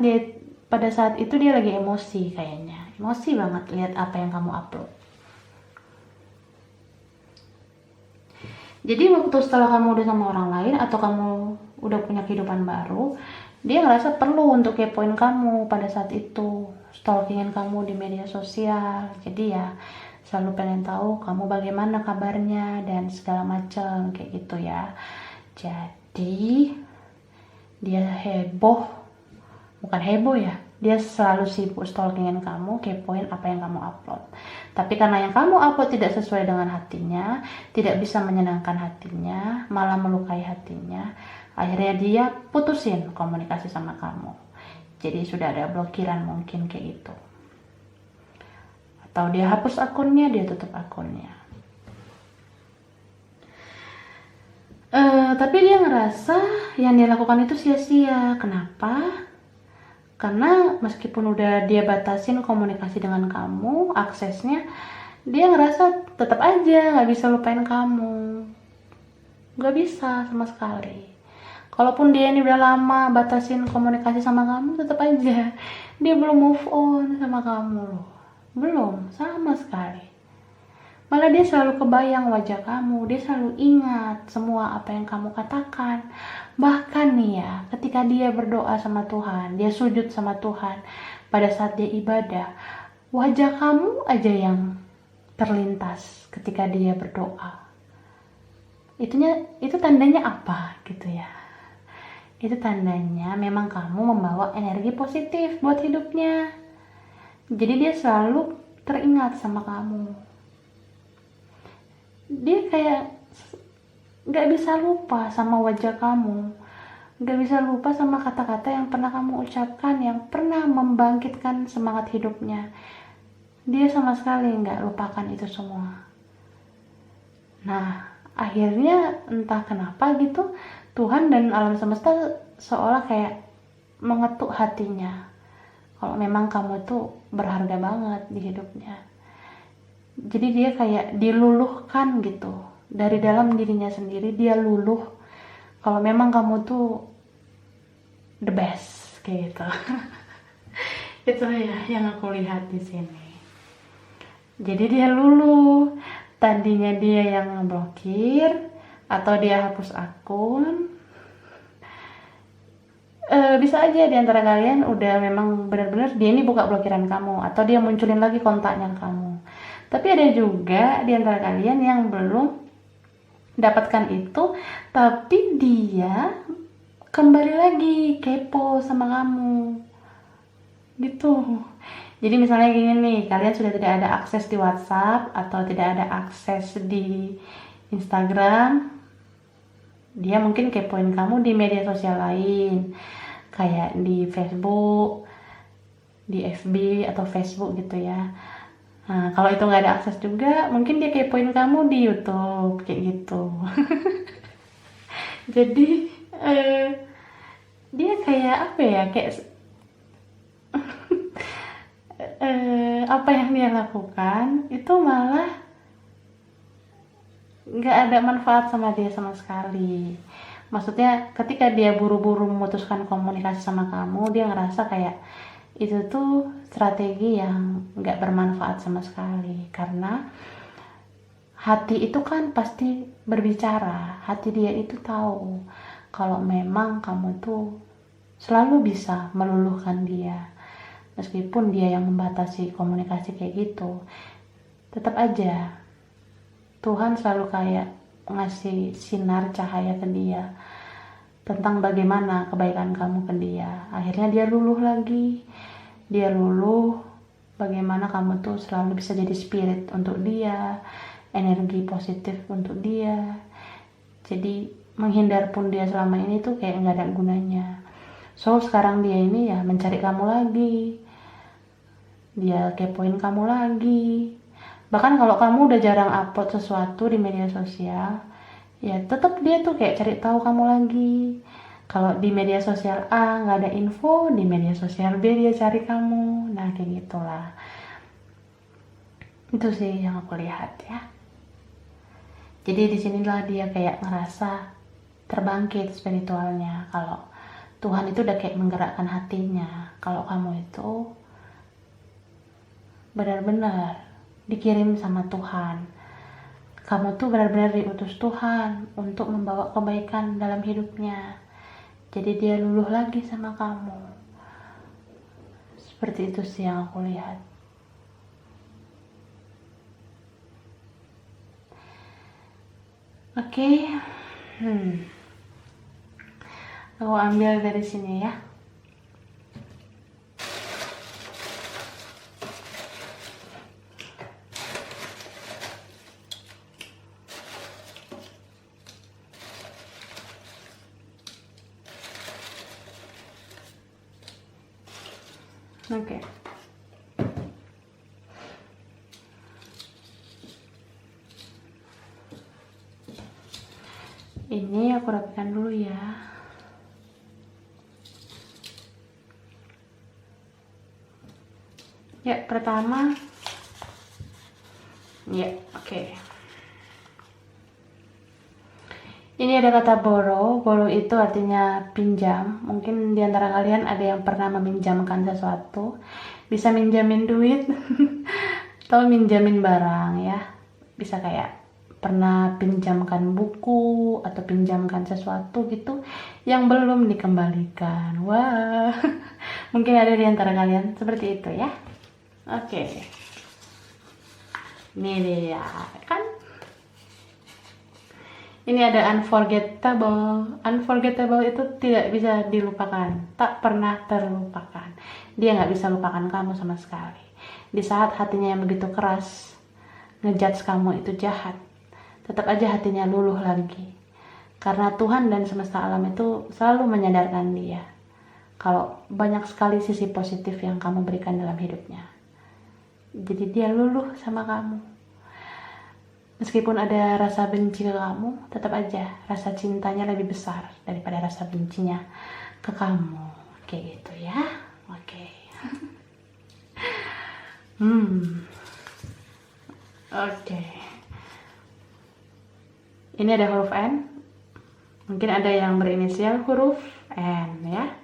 itu dia lagi emosi, kayaknya emosi banget lihat apa yang kamu upload. Jadi waktu setelah kamu udah sama orang lain atau kamu udah punya kehidupan baru, dia ngerasa perlu untuk kepoin kamu pada saat itu, stalkingin kamu di media sosial. Jadi ya selalu pengen tahu kamu bagaimana kabarnya dan segala macam, kayak gitu ya. Jadi dia bukan heboh ya, dia selalu sibuk stalkingin kamu, kepoin apa yang kamu upload. Tapi karena yang kamu upload tidak sesuai dengan hatinya, tidak bisa menyenangkan hatinya, malah melukai hatinya, akhirnya dia putusin komunikasi sama kamu. Jadi sudah ada blokiran mungkin, kayak gitu. Atau dia hapus akunnya, dia tutup akunnya. Tapi dia ngerasa yang dia lakukan itu sia-sia. Kenapa? Karena meskipun udah dia batasin komunikasi dengan kamu, aksesnya, dia ngerasa tetap aja nggak bisa lupain kamu. Nggak bisa sama sekali. Kalaupun dia ini udah lama batasin komunikasi sama kamu, tetap aja dia belum move on sama kamu loh. Belum, sama sekali. Malah dia selalu kebayang wajah kamu, dia selalu ingat semua apa yang kamu katakan. Bahkan nih ya, ketika dia berdoa sama Tuhan, dia sujud sama Tuhan, pada saat dia ibadah, wajah kamu aja yang terlintas ketika dia berdoa. Itu tandanya apa gitu ya? Itu tandanya memang kamu membawa energi positif buat hidupnya. Jadi dia selalu teringat sama kamu. Dia kayak gak bisa lupa sama wajah kamu, gak bisa lupa sama kata-kata yang pernah kamu ucapkan, yang pernah membangkitkan semangat hidupnya. Dia sama sekali gak lupakan itu semua. Nah, akhirnya entah kenapa gitu, Tuhan dan alam semesta seolah kayak mengetuk hatinya. Kalau memang kamu tuh berharga banget di hidupnya. Jadi dia kayak diluluhkan gitu. Dari dalam dirinya sendiri dia luluh. Kalau memang kamu tuh the best kayak gitu. Itu ya yang aku lihat di sini. Jadi dia luluh. Tadinya dia yang ngeblokir atau dia hapus akun. Bisa aja di antara kalian udah memang benar-benar dia ini buka blokiran kamu atau dia munculin lagi kontaknya kamu. Tapi ada juga di antara kalian yang belum dapatkan itu, tapi dia kembali lagi kepo sama kamu. Gitu. Jadi misalnya gini nih, kalian sudah tidak ada akses di WhatsApp atau tidak ada akses di Instagram. Dia mungkin kepoin kamu di media sosial lain, kayak di Facebook, di FB atau Facebook gitu ya. Nah, kalau itu nggak ada akses juga, mungkin dia kepoin kamu di YouTube, kayak gitu. Jadi, dia kayak apa ya, kayak apa yang dia lakukan, itu malah nggak ada manfaat sama dia sama sekali. Maksudnya ketika dia buru-buru memutuskan komunikasi sama kamu, dia ngerasa kayak itu tuh strategi yang nggak bermanfaat sama sekali. Karena hati itu kan pasti berbicara. Hati dia itu tahu kalau memang kamu tuh selalu bisa meluluhkan dia. Meskipun dia yang membatasi komunikasi kayak gitu, tetap aja Tuhan selalu kayak ngasih sinar cahaya ke dia tentang bagaimana kebaikan kamu ke dia. Akhirnya dia luluh lagi. Dia luluh bagaimana kamu tuh selalu bisa jadi spirit untuk dia, energi positif untuk dia. Jadi menghindar pun dia selama ini tuh kayak nggak ada gunanya. So sekarang dia ini ya mencari kamu lagi. Dia kepoin kamu lagi. Bahkan kalau kamu udah jarang upload sesuatu di media sosial, ya tetap dia tuh kayak cari tahu kamu lagi. Kalau di media sosial A nggak ada info, di media sosial B dia cari kamu. Nah kayak gitulah. Itu sih yang aku lihat ya. Jadi disinilah dia kayak ngerasa terbangkit spiritualnya. Kalau Tuhan itu udah kayak menggerakkan hatinya. Kalau kamu itu benar-benar dikirim sama Tuhan. Kamu tuh benar-benar diutus Tuhan untuk membawa kebaikan dalam hidupnya. Jadi dia luluh lagi sama kamu. Seperti itu sih yang aku lihat. Oke. Aku ambil dari sini ya. Oke. Ini aku rapikan dulu ya. Ya, pertama. Ya, oke. Ini ada kata borrow. Borrow itu artinya pinjam. Mungkin di antara kalian ada yang pernah meminjamkan sesuatu. Bisa minjamin duit atau minjamin barang ya. Bisa kayak pernah pinjamkan buku atau pinjamkan sesuatu gitu yang belum dikembalikan. Wah, mungkin ada di antara kalian seperti itu ya. Oke. Ini dia kan. Ini ada unforgettable. Unforgettable itu tidak bisa dilupakan, tak pernah terlupakan. Dia nggak bisa lupakan kamu sama sekali. Di saat hatinya yang begitu keras, ngejudge kamu itu jahat, tetap aja hatinya luluh lagi. Karena Tuhan dan semesta alam itu selalu menyadarkan dia kalau banyak sekali sisi positif yang kamu berikan dalam hidupnya. Jadi dia luluh sama kamu. Meskipun ada rasa benci ke kamu, tetap aja rasa cintanya lebih besar daripada rasa bencinya ke kamu. Kayak gitu ya. Oke. Oke. Ini ada huruf N. Mungkin ada yang berinisial huruf N ya.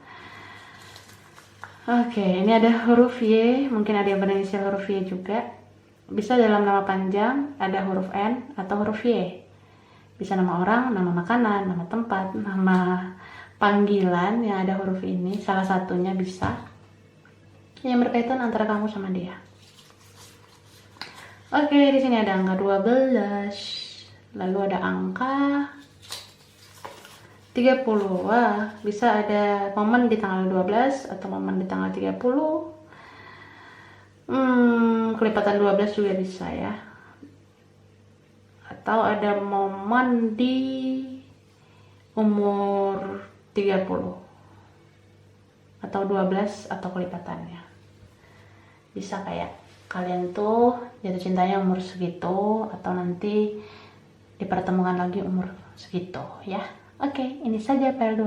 Oke, ini ada huruf Y. Mungkin ada yang berinisial huruf Y juga. Bisa dalam nama panjang ada huruf N atau huruf Y. Bisa nama orang, nama makanan, nama tempat, nama panggilan yang ada huruf ini. Salah satunya bisa. Yang berkaitan antara kamu sama dia. Oke, di sini ada angka 12. Lalu ada angka 30. Wah, bisa ada momen di tanggal 12 atau momen di tanggal 30. Kelipatan 12 juga bisa ya. Atau ada momen di umur 30 atau 12 atau kelipatannya. Bisa kayak kalian tuh jatuh cintanya umur segitu atau nanti dipertemukan lagi umur segitu ya. Oke, ini saja PL2.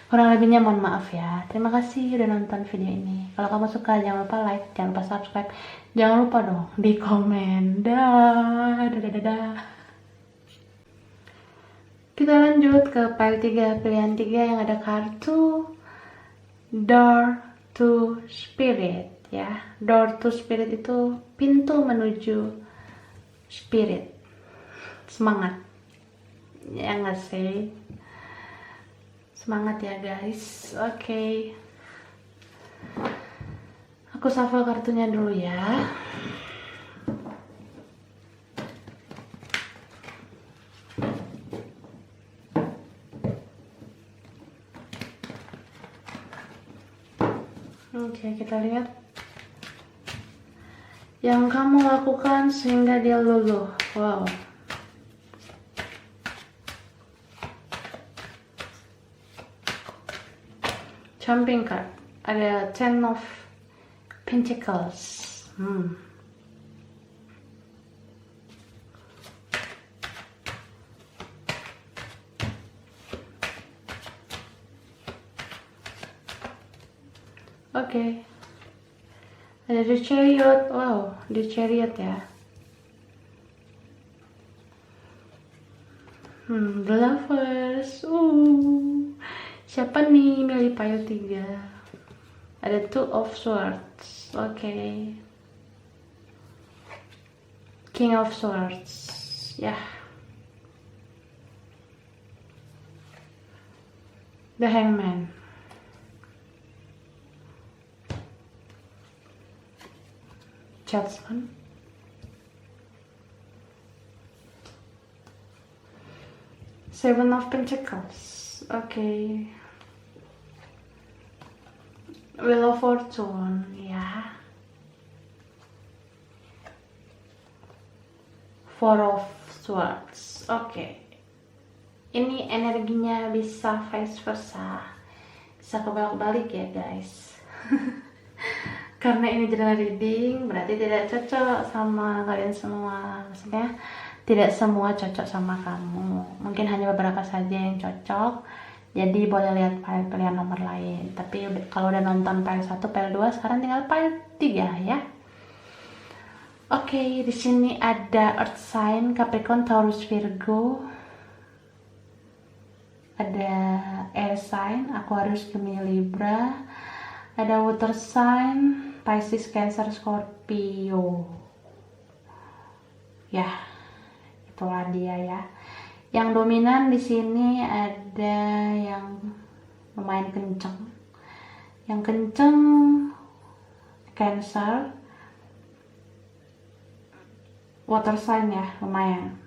Kurang lebihnya mohon maaf ya. Terima kasih udah nonton video ini. Kalau kamu suka jangan lupa like, jangan lupa subscribe. Jangan lupa dong di komen. Dah. Kita lanjut ke file 3, pilihan 3 yang ada kartu Door to Spirit ya. Door to Spirit itu pintu menuju spirit. Semangat. Ya nggak sih? Semangat ya guys. Oke. Aku shuffle kartunya dulu ya. Oke, kita lihat yang kamu lakukan sehingga dia luluh. Wow. Jumping card. Ada Ten of Pentacles. Oke. Ada The Chariot. Wow, The Chariot ya. The Lovers. Siapa nih milih pile 3? Ada Two of Swords. Oke. King of Swords. Ya. The Hangman. Judgment. Seven of Pentacles. Oke. Wheel of Fortune, ya. Four of Swords. Oke. Ini energinya bisa vice versa. Bisa kebalik-balik ya, guys. Karena ini general reading, berarti tidak cocok sama kalian semua. Maksudnya, tidak semua cocok sama kamu. Mungkin hanya beberapa saja yang cocok. Jadi boleh lihat pilihan nomor lain. Tapi kalau udah nonton PL 1, PL 2, sekarang tinggal PL 3 ya. Oke, di sini ada Earth sign Capricorn, Taurus, Virgo. Ada Air sign Aquarius, Gemini, Libra. Ada Water sign Pisces, Cancer, Scorpio. Ya, itulah dia ya. Yang dominan di sini ada yang lumayan kenceng. Yang kenceng Cancer, water sign ya, lumayan.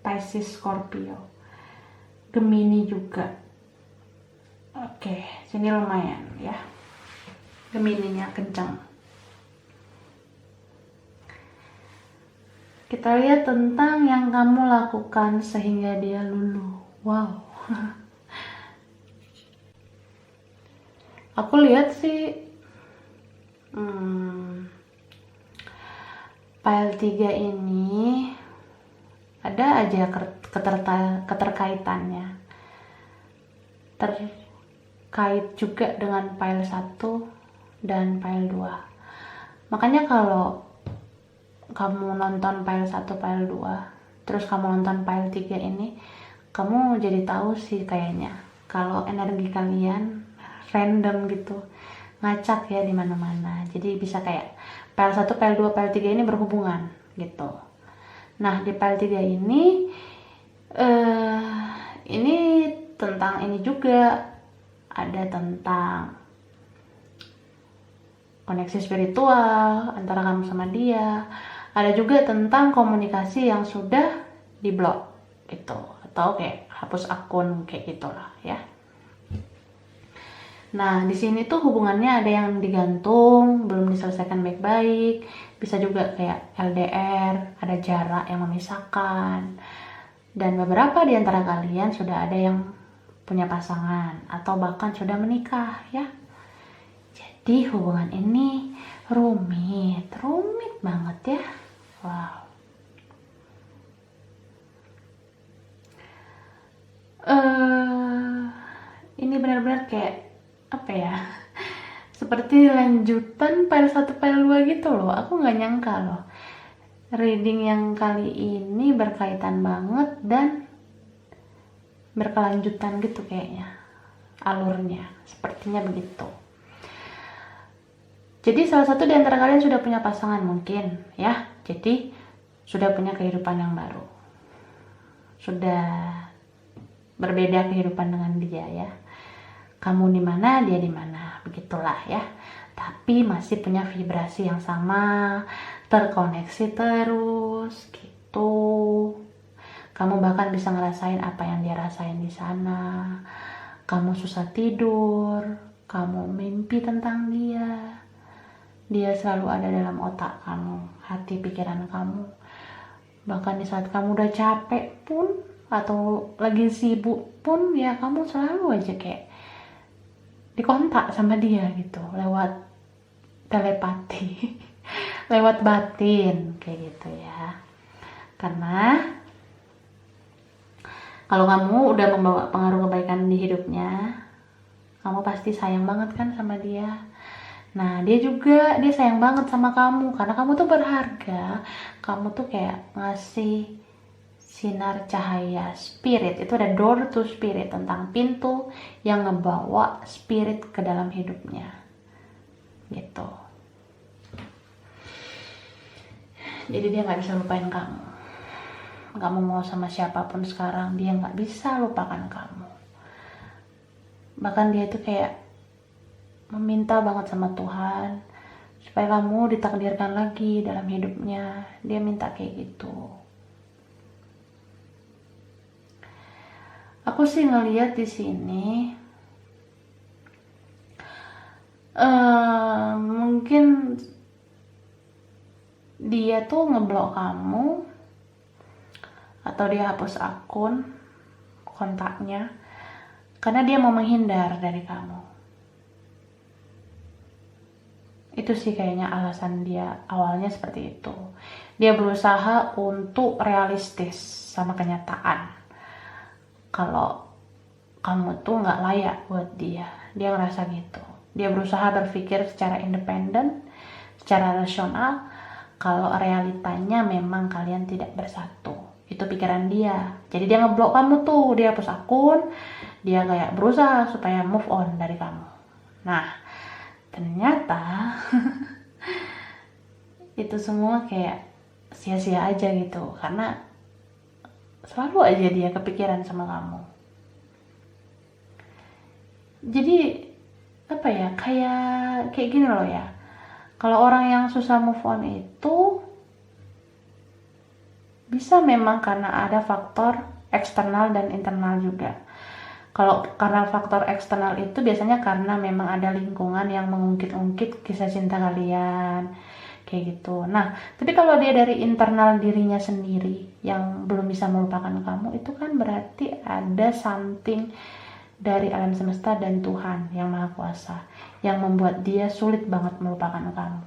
Pisces, Scorpio, Gemini juga. Oke, sini lumayan ya. Gemininya kencang. Kita lihat tentang yang kamu lakukan sehingga dia luluh. Wow. Aku lihat sih file 3 ini ada aja keterkaitannya. Terkait juga dengan file 1 dan file 2. Makanya kalau kamu nonton file 1, file 2, terus kamu nonton file 3 ini, kamu jadi tahu sih kayaknya kalau energi kalian random gitu, ngacak ya di mana-mana. Jadi bisa kayak file 1, file 2, file 3 ini berhubungan gitu. Nah, di file 3 ini tentang ini juga, ada tentang koneksi spiritual antara kamu sama dia. Ada juga tentang komunikasi yang sudah diblok gitu, atau kayak hapus akun kayak gitulah ya. Nah, di sini tuh hubungannya ada yang digantung, belum diselesaikan baik-baik. Bisa juga kayak LDR, ada jarak yang memisahkan. Dan beberapa di antara kalian sudah ada yang punya pasangan atau bahkan sudah menikah ya. Jadi hubungan ini rumit banget ya. Wow. Ini benar-benar kayak apa ya, seperti lanjutan file 1 file 2 gitu loh. Aku nggak nyangka loh reading yang kali ini berkaitan banget dan berkelanjutan gitu kayaknya alurnya, sepertinya begitu. Jadi salah satu di antara kalian sudah punya pasangan mungkin ya, jadi sudah punya kehidupan yang baru, sudah berbeda kehidupan dengan dia ya. Kamu di mana, dia di mana, begitulah ya. Tapi masih punya vibrasi yang sama, terkoneksi terus gitu. Kamu bahkan bisa ngerasain apa yang dia rasain di sana. Kamu susah tidur, kamu mimpi tentang dia. Dia selalu ada dalam otak kamu, hati pikiran kamu. Bahkan di saat kamu udah capek pun atau lagi sibuk pun ya, kamu selalu aja kayak dikontak sama dia gitu lewat telepati lewat batin kayak gitu ya. Karena kalau kamu udah membawa pengaruh kebaikan di hidupnya, kamu pasti sayang banget kan sama dia. Nah, dia sayang banget sama kamu karena kamu tuh berharga. Kamu tuh kayak ngasih sinar cahaya spirit. Itu ada door to spirit, tentang pintu yang ngebawa spirit ke dalam hidupnya gitu. Jadi dia gak bisa lupain kamu. Kamu mau sama siapapun sekarang, dia gak bisa lupakan kamu. Bahkan dia tuh kayak meminta banget sama Tuhan supaya kamu ditakdirkan lagi dalam hidupnya. Dia minta kayak gitu. Aku sih ngelihat di sini mungkin dia tuh ngeblok kamu atau dia hapus akun kontaknya karena dia mau menghindar dari kamu. Itu sih kayaknya alasan dia awalnya seperti itu. Dia berusaha untuk realistis sama kenyataan kalau kamu tuh nggak layak buat dia. Dia ngerasa gitu. Dia berusaha berpikir secara independen, secara rasional, kalau realitanya memang kalian tidak bersatu. Itu pikiran dia. Jadi dia ngeblok kamu tuh, dia hapus akun, dia kayak berusaha supaya move on dari kamu. Nah, ternyata itu semua kayak sia-sia aja gitu, karena selalu aja dia kepikiran sama kamu. Jadi apa ya, kayak gini loh ya, kalau orang yang susah move on itu bisa memang karena ada faktor eksternal dan internal juga. Kalau karena faktor eksternal itu biasanya karena memang ada lingkungan yang mengungkit-ungkit kisah cinta kalian, kayak gitu. Nah, tapi kalau dia dari internal dirinya sendiri yang belum bisa melupakan kamu, itu kan berarti ada something dari alam semesta dan Tuhan yang Maha Kuasa yang membuat dia sulit banget melupakan kamu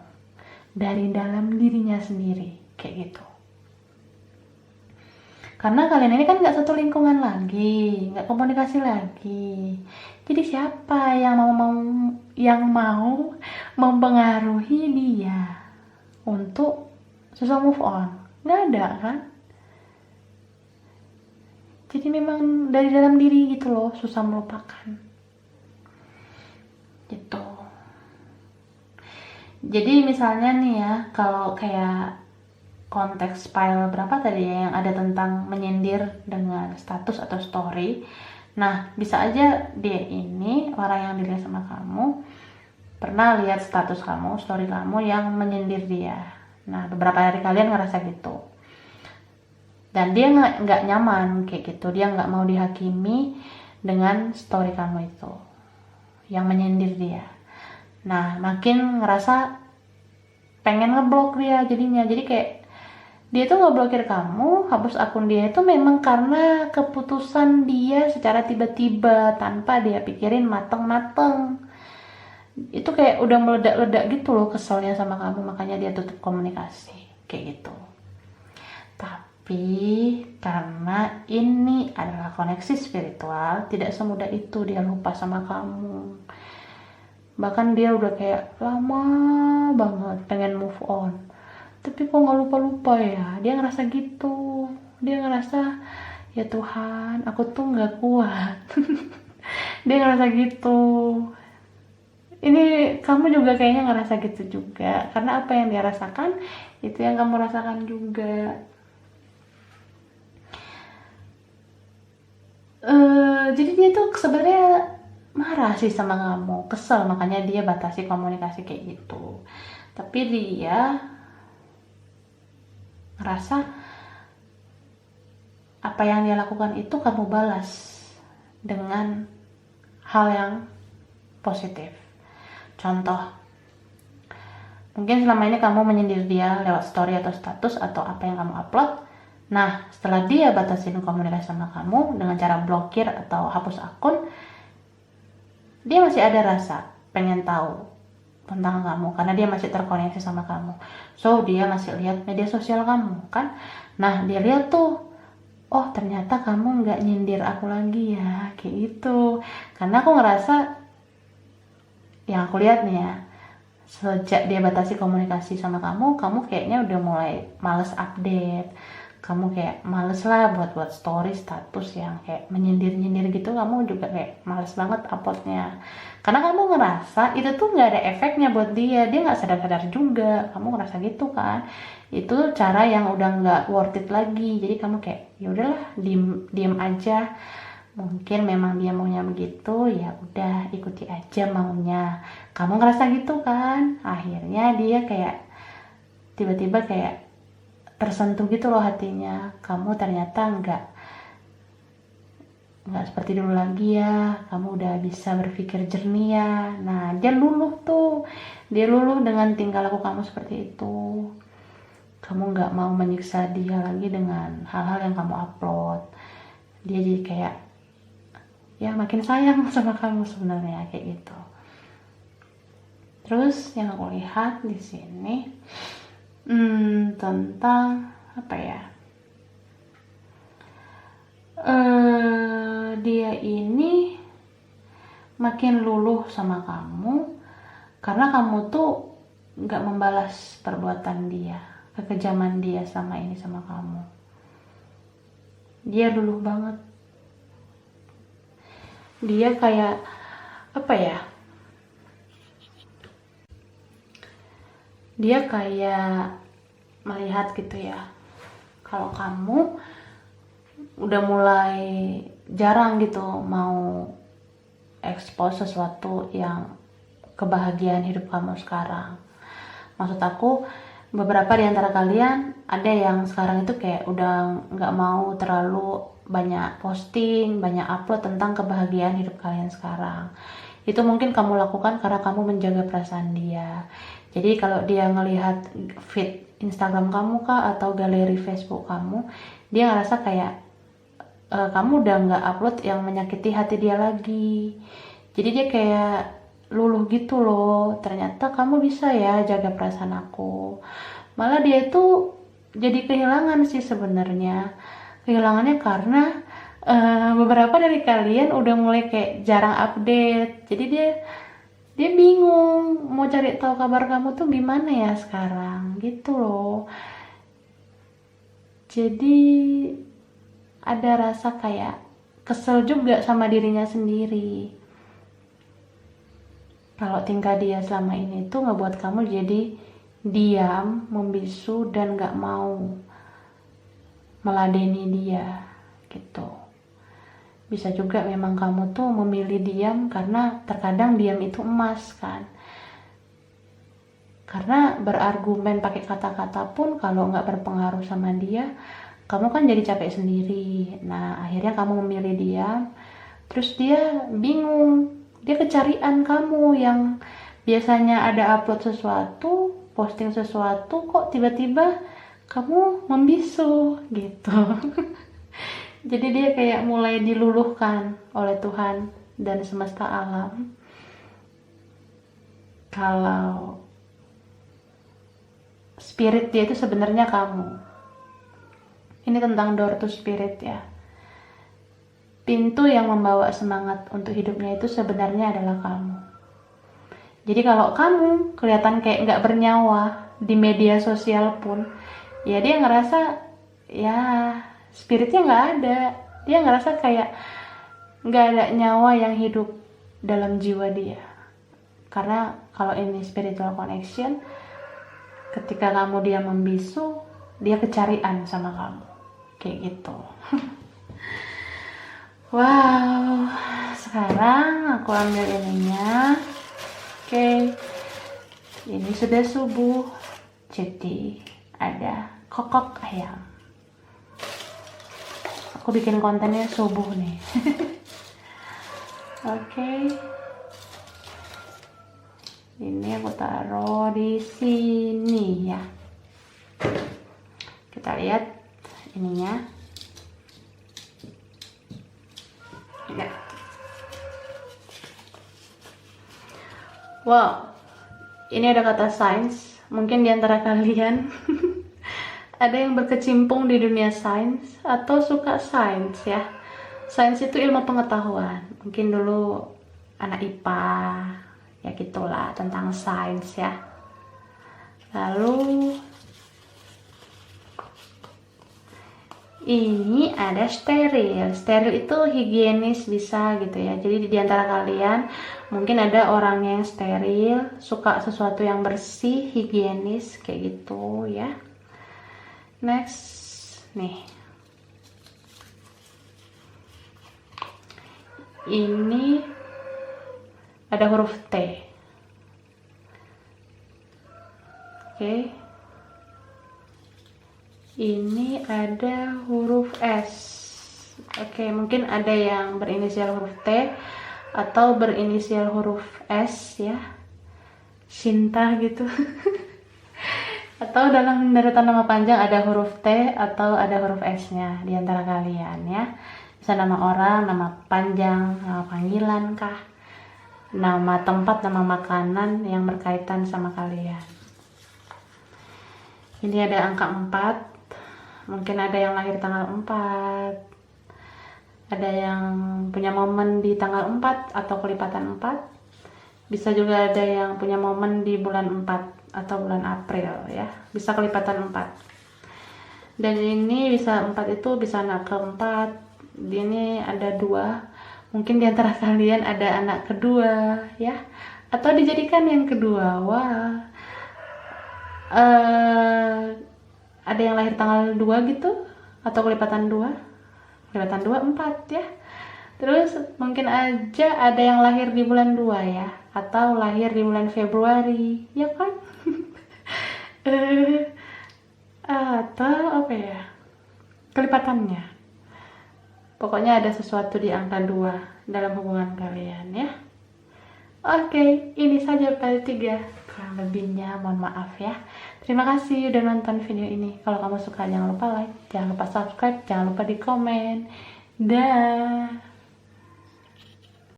dari dalam dirinya sendiri, kayak gitu. Karena kalian ini kan nggak satu lingkungan lagi, nggak komunikasi lagi. Jadi siapa yang mau mempengaruhi dia untuk susah move on? Nggak ada kan? Jadi memang dari dalam diri gitu loh, susah melupakan. Gitu. Jadi misalnya nih ya, kalau kayak konteks file berapa tadi ya yang ada tentang menyindir dengan status atau story. Nah, bisa aja dia ini orang yang dilihat sama kamu pernah lihat status kamu, story kamu yang menyindir dia. Nah, beberapa dari kalian ngerasa gitu. Dan dia nggak nyaman kayak gitu, dia nggak mau dihakimi dengan story kamu itu yang menyindir dia. Nah, makin ngerasa pengen ngeblok dia jadinya. Jadi kayak dia tuh ngeblokir kamu, hapus akun dia itu memang karena keputusan dia secara tiba-tiba tanpa dia pikirin mateng-mateng. Itu kayak udah meledak-ledak gitu loh keselnya sama kamu, makanya dia tutup komunikasi kayak gitu. Tapi karena ini adalah koneksi spiritual, tidak semudah itu dia lupa sama kamu. Bahkan dia udah kayak lama banget pengen move on, tapi kok nggak lupa-lupa ya. Dia ngerasa gitu, dia ngerasa ya Tuhan aku tuh nggak kuat. Dia ngerasa gitu. Ini kamu juga kayaknya ngerasa gitu juga, karena apa yang dia rasakan itu yang kamu rasakan juga. Jadi dia tuh sebenarnya marah sih sama kamu, kesel, makanya dia batasi komunikasi kayak gitu. Tapi dia ngerasa apa yang dia lakukan itu kamu balas dengan hal yang positif. Contoh, mungkin selama ini kamu menyindir dia lewat story atau status atau apa yang kamu upload. Nah, setelah dia batasin komunikasi sama kamu dengan cara blokir atau hapus akun, dia masih ada rasa pengen tahu tentang kamu karena dia masih terkoneksi sama kamu. So dia masih lihat media sosial kamu kan. Nah, dia lihat tuh, oh ternyata kamu nggak nyindir aku lagi ya, kayak gitu. Karena aku ngerasa, yang aku lihat nih ya, sejak dia batasi komunikasi sama kamu kayaknya udah mulai males update. Kamu kayak males lah buat story, status yang kayak menyindir-nyindir gitu. Kamu juga kayak males banget uploadnya. Karena kamu ngerasa itu tuh nggak ada efeknya buat dia. Dia nggak sadar-sadar juga. Kamu ngerasa gitu kan. Itu cara yang udah nggak worth it lagi. Jadi kamu kayak ya udahlah, diem aja. Mungkin memang dia maunya begitu, ya udah ikuti aja maunya. Kamu ngerasa gitu kan. Akhirnya dia kayak tiba-tiba kayak tersentuh gitu loh hatinya. Kamu ternyata nggak seperti dulu lagi ya. Kamu udah bisa berpikir jernih ya. Nah, dia luluh tuh. Dia luluh dengan tingkah laku kamu seperti itu. Kamu nggak mau menyiksa dia lagi dengan hal-hal yang kamu upload. Dia jadi kayak ya makin sayang sama kamu sebenarnya kayak gitu. Terus yang aku lihat di sini tentang apa ya, dia ini makin luluh sama kamu karena kamu tuh nggak membalas perbuatan dia. kekejaman dia sama ini sama kamu. Dia luluh banget. Dia kayak apa ya? Dia kayak melihat gitu ya, kalau kamu udah mulai jarang gitu mau expose sesuatu yang kebahagiaan hidup kamu sekarang. Maksud aku, beberapa di antara kalian ada yang sekarang itu kayak udah nggak mau terlalu banyak posting, banyak upload tentang kebahagiaan hidup kalian sekarang. Itu mungkin kamu lakukan karena kamu menjaga perasaan dia. Jadi kalau dia ngelihat feed Instagram kamu kah atau galeri Facebook kamu, dia ngerasa kayak kamu udah nggak upload yang menyakiti hati dia lagi. Jadi dia kayak luluh gitu loh, ternyata kamu bisa ya jaga perasaan aku. Malah dia itu jadi kehilangan sih sebenarnya. Kehilangannya karena beberapa dari kalian udah mulai kayak jarang update. Jadi dia bingung mau cari tahu kabar kamu tuh gimana ya sekarang gitu loh. Jadi ada rasa kayak kesel juga sama dirinya sendiri. Kalau tingkah dia selama ini tuh ngebuat kamu jadi diam, membisu, dan gak mau meladeni dia gitu. Bisa juga memang kamu tuh memilih diam karena terkadang diam itu emas kan. Karena berargumen pakai kata-kata pun kalau nggak berpengaruh sama dia, kamu kan jadi capek sendiri. Nah akhirnya kamu memilih diam, terus dia bingung, dia kecarian kamu yang biasanya ada upload sesuatu, posting sesuatu, kok tiba-tiba kamu membisu gitu. Jadi dia kayak mulai diluluhkan oleh Tuhan dan semesta alam kalau spirit dia itu sebenarnya kamu. Ini tentang door to spirit ya. Pintu yang membawa semangat untuk hidupnya itu sebenarnya adalah kamu. Jadi kalau kamu kelihatan kayak nggak bernyawa di media sosial pun, ya dia ngerasa ya spiritnya nggak ada. Dia ngerasa kayak nggak ada nyawa yang hidup dalam jiwa dia. Karena kalau ini spiritual connection, ketika kamu dia membisu, dia kecarian sama kamu. Kayak gitu. Wow, sekarang aku ambil ininya. Oke, ini sudah subuh, jadi ada kokok ayam. Aku bikin kontennya subuh nih. Oke, ini aku taruh di sini ya. Kita lihat ininya. Ya. Wow, ini ada kata sains. Mungkin di antara kalian ada yang berkecimpung di dunia sains atau suka sains ya. Sains itu ilmu pengetahuan. Mungkin dulu anak IPA, ya gitulah tentang sains ya. Lalu ini ada steril. Steril itu higienis bisa gitu ya. Jadi di antara kalian mungkin ada orang yang steril, suka sesuatu yang bersih, higienis kayak gitu ya. Next, nih. Ini ada huruf T. Oke. Ini ada huruf S. Oke, mungkin ada yang berinisial huruf T atau berinisial huruf S ya. Cinta gitu. Atau dalam deretan nama panjang ada huruf T atau ada huruf S-nya di antara kalian ya. Bisa nama orang, nama panjang, nama panggilan kah, nama tempat, nama makanan yang berkaitan sama kalian. Ini ada angka 4. Mungkin ada yang lahir tanggal 4. Ada yang punya momen di tanggal 4 atau kelipatan 4. Bisa juga ada yang punya momen di bulan 4 atau bulan April ya, bisa kelipatan 4. Dan ini bisa 4 itu bisa anak keempat. Ini ada 2, mungkin diantara kalian ada anak kedua ya, atau dijadikan yang kedua. Wah, ada yang lahir tanggal 2 gitu, atau kelipatan 2 4 ya. Terus mungkin aja ada yang lahir di bulan 2 ya, atau lahir di bulan Februari ya kan. Atau apa ya kelipatannya, pokoknya ada sesuatu di angka 2 dalam hubungan kalian ya. Oke, ini saja part 3. Kurang lebihnya mohon maaf ya. Terima kasih udah nonton video ini. Kalau kamu suka jangan lupa like, jangan lupa subscribe, jangan lupa di komen. Dah.